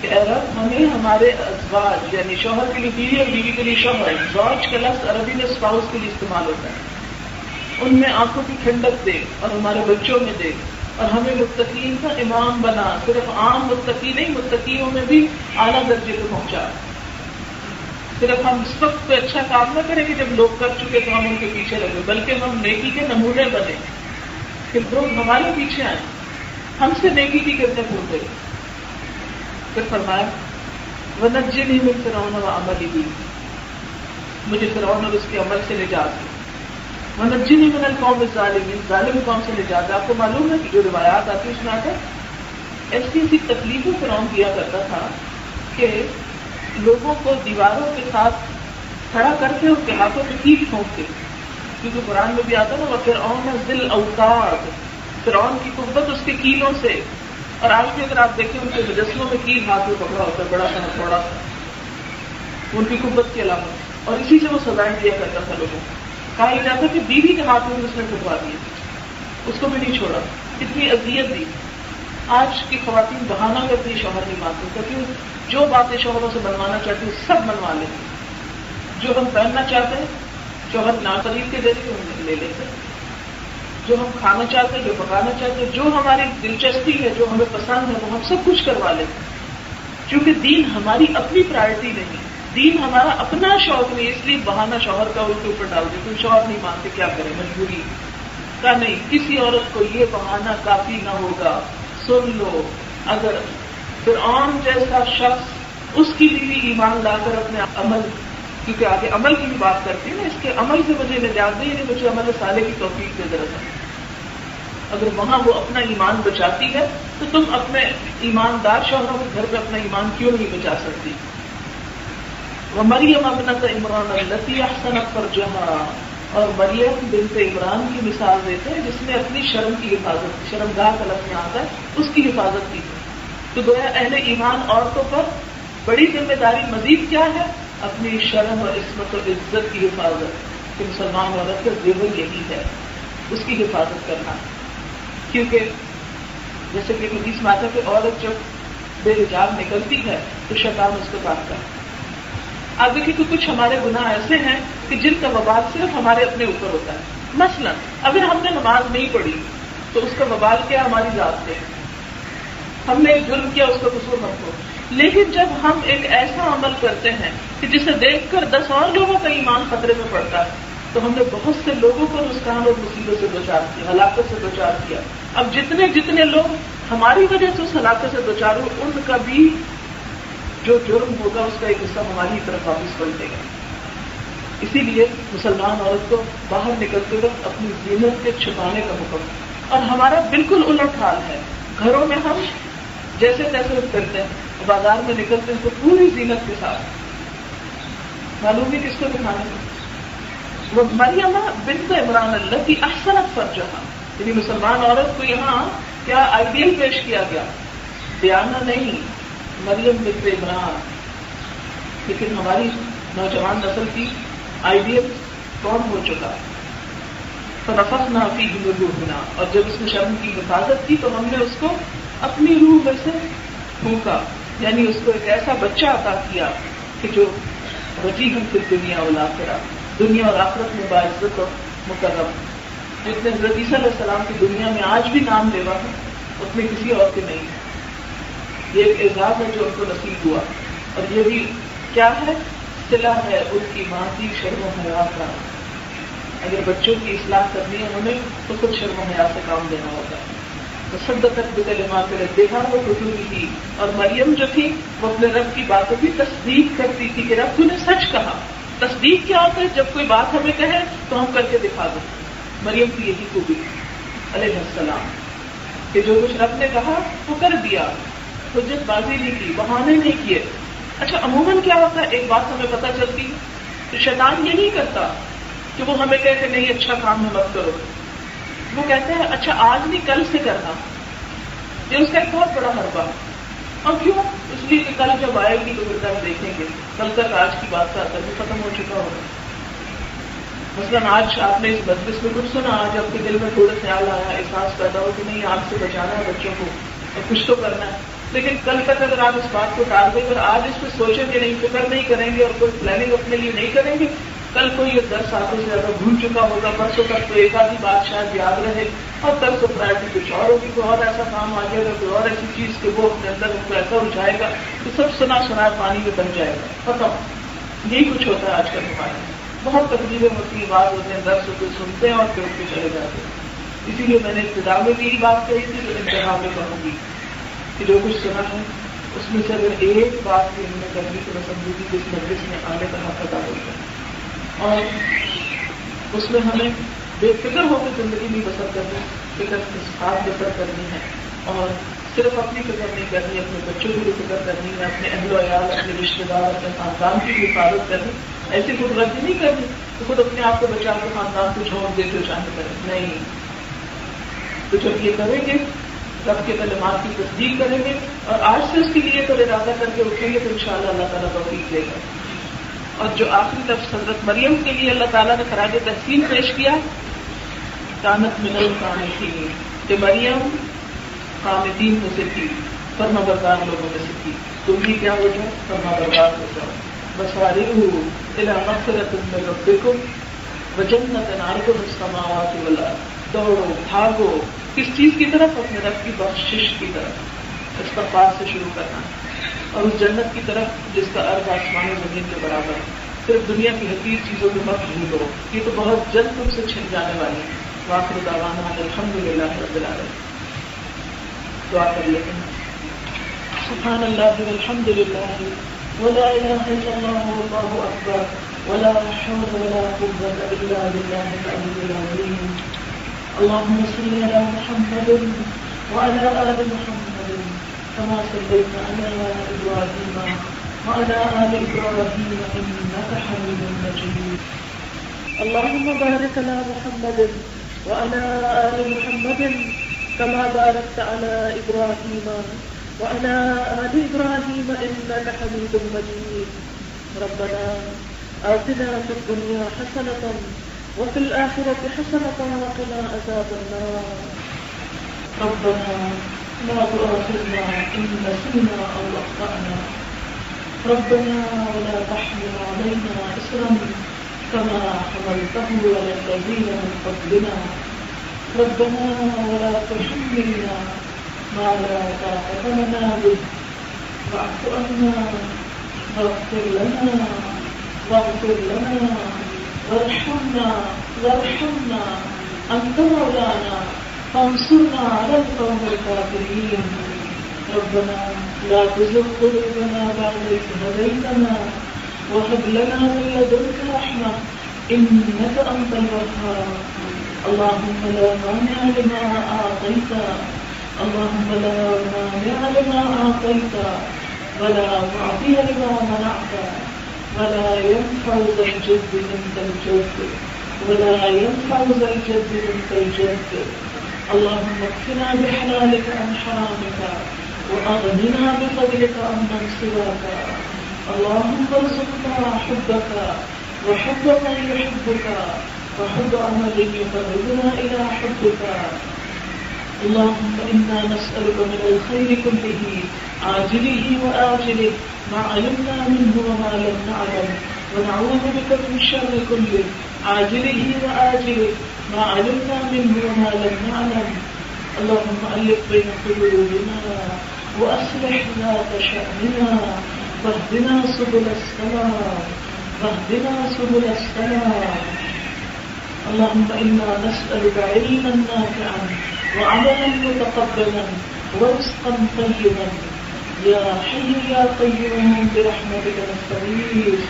کہ اے رب ہمیں ہمارے ازواج یعنی شوہر کے لیے بیوی اور بیوی کے لیے شوہر، زوج کا لفظ عربی میں اسپاؤس کے لیے استعمال ہوتا ہے، ان میں آنکھوں کی ٹھنڈک دے اور ہمارے بچوں میں دے، اور ہمیں متقین کا امام بنا، صرف عام متقی نہیں، متقیوں میں بھی اعلیٰ درجے کو پہنچا۔ صرف ہم اس وقت کوئی اچھا کام نہ کریں کہ جب لوگ کر چکے تو ہم ان کے پیچھے لگے، بلکہ ہم نیکی کے نمونے بنے کہ لوگ ہمارے پیچھے آئیں، ہم سے نیکی کی کرنے بھول گئے۔ پھر فرمایا وَنَجِّنِي مِن فِرْعَوْنَ وَعَمَلِهِ، مجھے فرعون اور اس کے عمل سے نجات دے۔ وَنَجِّنِي مِنَ الْقَوْمِ الظَّالِمِينَ، ظالم قوم سے نجات دے۔ آپ کو معلوم ہے کہ جو روایات آتی ہیں اس میں آتا ہے ایسی ایسی تکلیفیں فرعون دیا کرتا تھا کہ لوگوں کو دیواروں کے ساتھ کھڑا کر کے ان کے ہاتھوں میں کیل ٹھونکتے، کیونکہ قرآن میں بھی آتا نا وَفِرْعَوْنَ ذِی الْأَوْتَادِ، فرعون کی قوت اس کے کیلوں سے۔ اور آج بھی اگر آپ دیکھیں ان کے مجسموں میں کیل ہاتھ میں پکڑا ہوتا ہے، بڑا سا تھوڑا سا، ان کی قوت کی علامت، اور اسی سے وہ سزائیں دیا کرتا تھا لوگوں کو۔ کہا جاتا کہ بیوی کے ہاتھ میں اس نے ٹھکوا دیا، اس کو بھی نہیں چھوڑا، اتنی اذیت دی۔ آج کی خواتین بہانہ کرتی ہیں شوہر نہیں مانتے، کیونکہ جو باتیں شوہروں سے بنوانا چاہتی ہیں سب بنوا لیتے، جو ہم پہننا چاہتے ہیں شوہر نہ خرید کے دیتے ہیں لے لیتے، جو ہم کھانا چاہتے ہیں، جو پکانا چاہتے ہیں، جو ہماری دلچسپی ہے، جو ہمیں پسند ہے، وہ ہم سب کچھ کروا لیتے ہیں، کیونکہ دین ہماری اپنی پرائرٹی نہیں، دین ہمارا اپنا شوق نہیں، اس لیے بہانہ شوہر کا ان کے اوپر ڈال دیتے ہیں۔ شوہر نہیں مانتے کیا کریں، مجبوری کا نہیں، کسی عورت کو یہ بہانہ کافی نہ ہوگا۔ سن لو، اگر فرعون جیسا شخص اس کی بیوی ایمان لا کر اپنے عمل، کیونکہ آگے عمل کی بھی بات کرتی ہے نا، اس کے عمل سے مجھے نجات دے، یعنی مجھے عمل صالح کی توفیق دے ضرورت ہے۔ اگر وہاں وہ اپنا ایمان بچاتی ہے تو تم اپنے ایماندار شوہروں کے گھر پہ اپنا ایمان کیوں نہیں بچا سکتی؟ وَمَرْيَمَ ابْنَتَ عِمْرَانَ الَّتِي أَحْسَنَتْ فَرْجَهَا، اور مریم بنت عمران کی مثال دیتے ہیں جس نے اپنی شرم کی حفاظت کی، شرمگاہ کا لفظ میں آتا ہے، اس کی حفاظت کی۔ تو گویا اہل ایمان عورتوں پر بڑی ذمہ داری مزید کیا ہے؟ اپنی شرم اور عصمت و عزت کی حفاظت، کہ مسلمان عورت کا زیور یہی ہے، اس کی حفاظت کرنا۔ کیونکہ جیسے کہ حدیث میں آتا ہے کہ عورت جب بے حجاب نکلتی ہے تو شیطان اس کو کاٹتا ہے۔ آپ دیکھیں کہ کچھ ہمارے گناہ ایسے ہیں کہ جن کا وبال صرف ہمارے اپنے اوپر ہوتا ہے۔ مثلا اگر ہم نے نماز نہیں پڑھی تو اس کا وبال کیا ہماری ذات پہ، ہم نے ایک جرم کیا، اس کا قصور ہم کو۔ لیکن جب ہم ایک ایسا عمل کرتے ہیں کہ جسے دیکھ کر 10 اور لوگوں کا ایمان خطرے میں پڑتا ہے، تو ہم نے بہت سے لوگوں کو نقصان اور مصیبت سے دوچار کیا، ہلاکت سے دوچار کیا۔ اب جتنے لوگ ہماری وجہ سے اس ہلاکت سے دوچار ہوئے، ان کا بھی جو جرم ہوگا اس کا ایک حصہ ہماری طرف واپس پلٹے گا۔ اسی لیے مسلمان عورت کو باہر نکلتے وقت اپنی زینت کے چھپانے کا حکم، اور ہمارا بالکل الٹ حال ہے۔ گھروں میں ہم جیسے تیسے کرتے ہیں، بازار میں نکلتے ہیں تو پوری زینت کے ساتھ، معلوم نہیں کس کو دکھانے میں۔ وہ مریم بنت عمران التی احسنت فرجہا، یعنی مسلمان عورت کو یہاں کیا آئیڈیل پیش کیا گیا، دیانہ نہیں، مریم بنت عمران۔ لیکن ہماری نوجوان نسل کی آئیڈیل کون ہو چکا؟ فنفخنا فیہ من روحنا، اور جب اس نے شرم کی حفاظت کی تو ہم نے اس کو اپنی روح میں سے پھونکا، یعنی اس کو ایک ایسا بچہ عطا کیا کہ جو وجیہ فی الدنیا والآخرہ، دنیا اور آخرت میں باعزت اور مکرم، جتنے حضرت عیسیٰ علیہ السلام کی دنیا میں آج بھی نام لیوا ہے اتنے کسی اور کے نہیں ہے۔ یہ ایک اعزاز ہے جو ان کو نصیب ہوا، اور یہ بھی کیا ہے؟ صلہ ہے ان کی ماں کی شرم و حیا کا۔ اگر بچوں کی اصلاح کرنی ہے انہیں تو خود شرم و حیا سے کام لینا ہوتا ہے۔ تصدقت بکلمات ربھا وحجورہ، اور مریم جو تھی وہ اپنے رب کی باتوں کی تصدیق کرتی تھی کہ رب تو نے سچ کہا۔ تصدیق کیا ہوتا ہے؟ جب کوئی بات ہمیں کہے تو ہم کر کے دکھا دیں۔ مریم کی یہی خوبی علیہ السلام کہ جو کچھ رب نے کہا وہ کر دیا، حجت بازی نہیں کی، بہانے نہیں کیے۔ اچھا عموماً کیا ہوتا ہے، ایک بات ہمیں پتہ چلتی تو شیطان یہ نہیں کرتا کہ وہ ہمیں کہے کہ نہیں اچھا کام ہے مت کرو، وہ کہتے ہیں اچھا آج نہیں کل سے کرنا۔ یہ اس کا ایک بہت بڑا حربہ، اور کیوں؟ اس لیے کہ کل جب آئے گی تو پھر کل دیکھیں گے، کل تک آج کی بات کا اثر بھی ختم ہو چکا ہوگا۔ مثلاً آج آپ نے اس مجلس میں کچھ سنا، آج آپ کے دل میں تھوڑا خیال آیا، احساس پیدا ہو کہ نہیں آگ سے بچانا ہے بچوں کو اور کچھ تو کرنا ہے، لیکن کل تک اگر آپ اس بات کو ٹال دیں، اگر آج اس پہ سوچیں کہ نہیں، فکر نہیں کریں گے اور کوئی پلاننگ اپنے لیے نہیں کریں گے، کل کوئی یہ 10 سالوں سے زیادہ بھول چکا ہوگا، پرسوں تک تو ایک آدھی بات شاید یاد رہے، اور کل تو پرائرٹی کچھ اور ہوگی، کوئی اور ایسا کام آ جائے گا، کوئی اور ایسی چیز کہ وہ اپنے اندر ان کو ایسا اٹھائے گا کہ سب سنا پانی میں بن جائے گا ختم۔ یہی کچھ ہوتا ہے آج کل زمانے میں. بہت تقریبیں ہوتی ہیں، بات ہوتے ہیں، درس ہوتے سنتے ہیں اور پھر اٹھ کے چلے جاتے ہیں. اسی لیے میں نے ابتدا میں بھی یہی بات کہی تھی، تو انتہا میں کہوں گی کہ جو کچھ سنا ہے اس میں سے اگر ایک بات بھی ہم نے کرنے کی پسند کی کہ اس مجلس میں آنے کا حق ادا ہوتا ہے اور اس میں ہمیں بے فکر ہو کے زندگی بھی بسر کرنی، فکر کے ساتھ بسر کرنی ہے اور صرف اپنی فکر نہیں کرنی، اپنے بچوں کی بھی فکر کرنی ہے، اپنے اہل و عیال، اپنے رشتے دار، اپنے خاندان کی بھی حفاظت کرنی. ایسی خود غلطی نہیں کرنی تو خود اپنے آپ کو بچا کے خاندان کو چھوڑ دے تو چاہے کریں، نہیں. تو جب یہ کریں گے، رب کے کلمات کی تصدیق کریں گے اور آج سے اس کے لیے تو ارادہ کر کے اٹھیں گے تو انشاءاللہ اللہ تعالیٰ توفیق دے گا. اور جو آخری لفظ حضرت مریم کے لیے اللہ تعالیٰ نے خراج تحسین پیش کیا، کانت من القانتین، کہ مریم قانتین میں سے تھی، فرما بردار لوگوں میں سے تھی. تم بھی کیا ہو جاؤ، فرما بردار ہو جاؤ. بسارعوا الی مغفرۃ من ربکم وجنۃ عرضها السماوات والارض. دوڑو بھاگو کس چیز کی طرف؟ اپنے رب کی بخشش کی طرف، استغفار سے شروع کرنا اور اس جنت کی طرف جس کا عرض آسمان و زمین کے برابر ہے. صرف دنیا کی حقیر چیزوں میں مت بھولو، یہ تو بہت جلد تم سے چھن جانے والی ہے. وآخر دعوانا الحمدللہ رب العالمین. دعا کر لیتے ہیں. سبحان اللہ والحمد للہ ولا الہ الا اللہ واللہ اکبر ولا حول ولا قوة الا باللہ العلی العظیم. اللهم صل على محمد وعلى آل محمد كما صليت على إبراهيم وعلى آل إبراهيم إنك حميد مجيد. اللهم بارك على محمد وعلى آل محمد كما باركت على إبراهيم وعلى آل إبراهيم إنك حميد مجيد. ربنا آتنا في الدنيا حسنة وفي الآخرة حسنة وقنا عذاب النار. ربنا لا تؤاخذنا إن نسينا أو أخطأنا. ربنا ولا تحمل علينا إصرا كما حملته على الذين من قبلنا. ربنا ولا تحملنا ما لا طاقة لنا به واعف عنا واغفر لنا وارحمنا أنت مولانا فانصرنا على القوم الكافرين. ربنا لا تزغ قلوبنا بعد إذ هديتنا وهب لنا من لدنك رحمة إنك أنت الوهاب. اللهم لا مانع لما أعطيت ولا معطي لما منعت ولا ينفع ذا الجد منك الجد اللهم اكفنا بحلالك عن حرامك وأغننا بفضلك عمن سواك. اللهم ارزقنا حبك وحب من يحبك وحب عمل يقربنا إلى حبك. اللهم إنا نسألك من الخير كله عاجله وآجله ما علمنا منه وما لم نعلم ونعوذ بك من الشر كله عاجله وآجله ما علمنا منه وما لم نعلم. اللهم ألف بين قلوبنا وأصلح ذات شأننا واهدنا سبل السلام. اللهم إنا نسألك علما نافعا وعملا متقبلا ورزقا طيبا يا حي يا قيوم برحمتك نستغيث.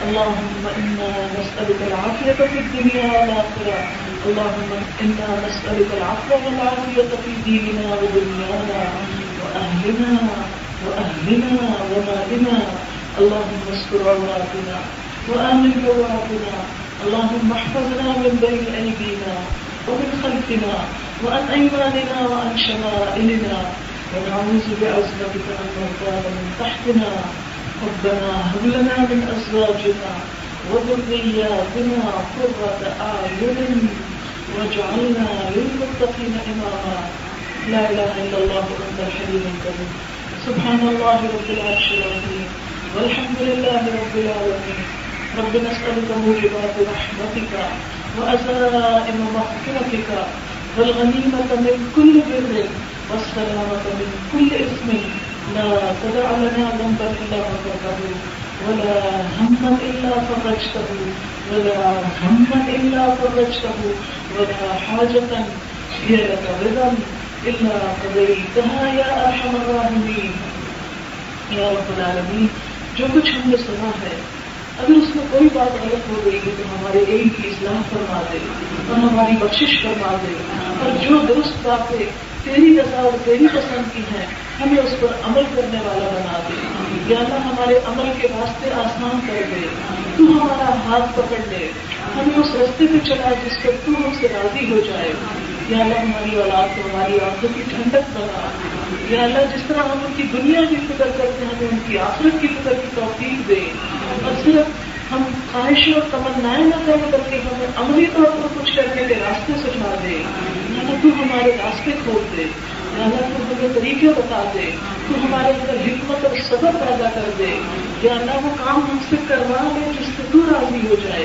اللهم إنا نسألك العافية في الدنيا والآخرة. اللهم إنا نسألك العفو والعافية في ديننا ودنيانا وأهلنا ومالنا. اللهم استر عوراتنا وآمن روعاتنا. اللهم احفظنا من بين أيدينا ومن خلفنا وعن أيماننا وعن شمائلنا ونعوذ بعظمتك أن نغتال من تحتنا. ربنا هب لنا من أزواجنا وذرياتنا قرة أعين واجعلنا للمتقين إماما. لا إله إلا الله أنت الحليم الكريم. سبحان الله رب العرش العظيم والحمد لله رب العالمين. رب نسألك موجبات رحمتك وعزائم مغفرتك والغنيمة من كل بر والسلامة من كل إثم لا تدع لنا ذنبا إلا غفرته ولا هما إلا فرجته ولا هما إلا فرجته ولا حاجة هي لك رضا إلا قضيتها يا أرحم الراحمين. یا رب العالمین، جو کچھ ہم نے سنا ہے اگر اس میں کوئی بات غلط ہو گئی ہے تو ہمارے علم کی اصلاح فرما دے اور ہماری بخشش فرما دے، اور جو درست باتیں تیری رضا اور تیری پسند کی ہیں ہمیں اس پر عمل کرنے والا بنا دے. یا اللہ ہمارے عمل کے راستے آسان کر دے، تو ہمارا ہاتھ پکڑ لے، ہمیں اس راستے پہ چلا جس پر تو ہم سے راضی ہو جائے. یا اللہ ہماری اولاد کو ہماری آنکھوں کی ٹھنڈک بنا. یا اللہ جس طرح ہم ان کی دنیا کی فکر کرتے ہیں ہمیں ان کی آخرت کی فکر کی توفیق دے، اور صرف ہم خواہشیں اور تمنائیں نہ کریں بلکہ ہمیں عملی طور پر کچھ کرنے کے راستے سجھا دے. یا اللہ تو ہمارے راستے کھول دے، یا اللہ تو ہمیں طریقے بتا دے، تو ہمارے اندر حکمت اور صبر پیدا کر دے. یا اللہ وہ کام ہم سے کروا لے جس سے تو راضی ہو جائے.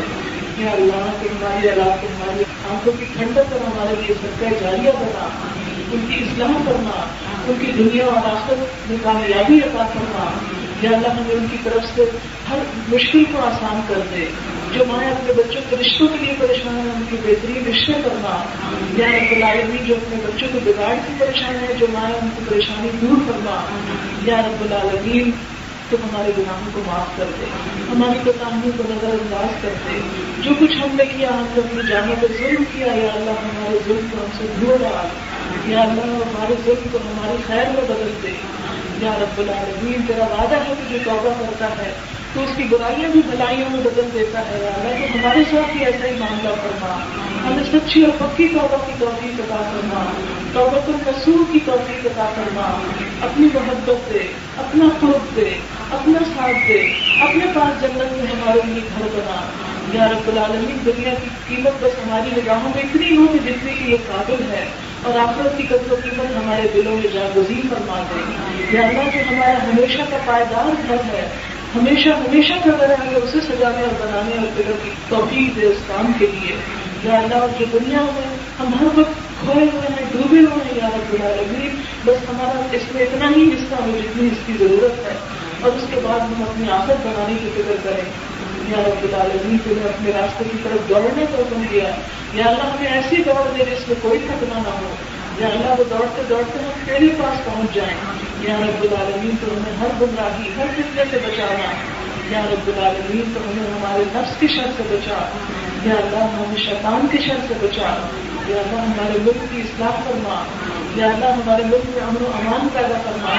یا اللہ تو ہماری اولاد کو ہماری آنکھوں کی ٹھنڈک کر ہمارے لیے صدقہ جاریہ بنا، ان کی اصلاح فرما، ان کی دنیا اور آخرت میں کامیابی عطا فرما. یا اللہ ہمیں ان کی طرف سے ہر مشکل کو آسان کر دے. جو مائیں اپنے بچوں کے رشتوں کے لیے پریشان ہیں ان کی بہترین رشتے کرنا. یا رب العالمین جو اپنے بچوں کو بگاڑ کی پریشان ہے جو مائیں ان کی پریشانی دور کرنا. یا رب العالمین تو ہمارے گناہوں کو معاف کر دے، ہماری کوتاہیوں کو نظر انداز کر دے. جو کچھ ہم نے کیا ہم نے اپنی جانوں پہ ظلم کیا، یا اللہ ہمارے ظلم کو ہم سے دور ڈال. یا اللہ ہمارے ظلم کو ہماری خیر میں بدل دے. یا رب العالمین تیرا وعدہ ہے کہ جو توبہ کرتا ہے تو اس کی برائیاں بھی بھلائیوں میں بدل دیتا ہے. یا اللہ تو ہمارے ساتھ بھی ایسا ہی معاملہ فرما، ہمیں سچی اور پکی توبہ کی توفیق عطا فرما، توبۃ النصوح کی توفیق عطا فرما. اپنی محبت دے، اپنا قرب دے، اپنا ساتھ دے، اپنے پاس جنت میں ہمارے لیے گھر بنا. یا رب العالمین دنیا کی قیمت بس ہماری نگاہوں میں اتنی ہو کہ جتنے کی یہ قابل ہے، اور آخرت کی قدر و قیمت ہمارے دلوں میں جاگزین فرما دے. یا اللہ جو ہمارا ہمیشہ کا پائیدار گھر ہے، ہمیشہ ہمیشہ کا گھر ہے، ہمیں اسے سجانے اور بنانے اور فکر کی توفیق دے اس کام کے لیے. یا اللہ جو دنیا میں ہم ہر وقت کھوئے ہوئے ہیں، ڈوبے ہوئے ہیں، یا رب العالمین بس ہمارا اس میں اتنا ہی حصہ ہو جتنی اس کی ضرورت ہے، اور اس کے بعد ہم اپنی آخرت بنانے کی فکر کریں. یا رب العالمین تو نے اپنے راستے کی طرف دوڑنے کا حکم دیا. یا اللہ ہمیں ایسی دوڑ دے جس میں کوئی تھکنا نہ ہو. یا اللہ وہ دوڑتے دوڑتے ہم تیرے پاس پہنچ جائیں. یا رب العالمین تو ہمیں ہر گمراہی ہر فتنے سے بچانا. یا رب العالمین تو ہمیں ہمارے نفس کی شر سے بچا. یا اللہ ہمیں شیطان کی شر سے بچا. یا اللہ ہمارے ملک کی اصلاح فرما. یا اللہ ہمارے ملک میں امن و امان پیدا فرما.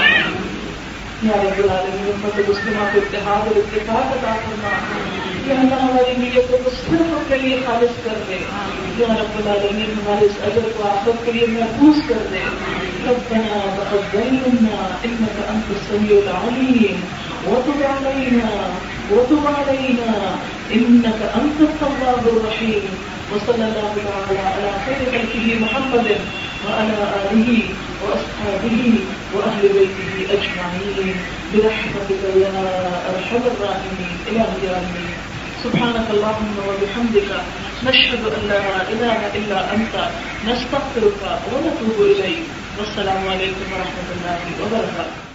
یا رب العالمین امت مسلمہ کو اتحاد اور اتفاق عطا فرما. یا اللہ ہماری نیتوں کو صرف اپنے لیے خالص کر دے. یا رب العالمین ہمارے اس اجر کو آخرت کے لیے محفوظ کر دے. ربنا تقبل منا انك انت السميع العليم وتب علينا انك انت التواب الرحيم. وصلى الله تعالى على خير خلقه محمد وعلى آله وأصحابه وأهل بيته أجمعين برحمتك يا أرحم الراحمين. إلهي آمين. سبحانك اللهم وبحمدك نشهد أن لا إله إلا أنت نستغفرك ونتوب إليك. والسلام عليكم ورحمة الله وبركاته.